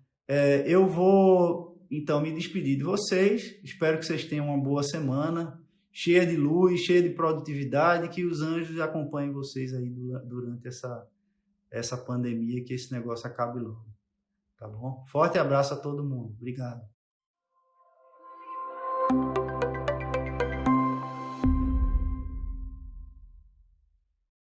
Eu vou, então, me despedir de vocês. Espero que vocês tenham uma boa semana, cheia de luz, cheia de produtividade, que os anjos acompanhem vocês aí durante essa pandemia, que esse negócio acabe logo. Tá bom? Forte abraço a todo mundo. Obrigado.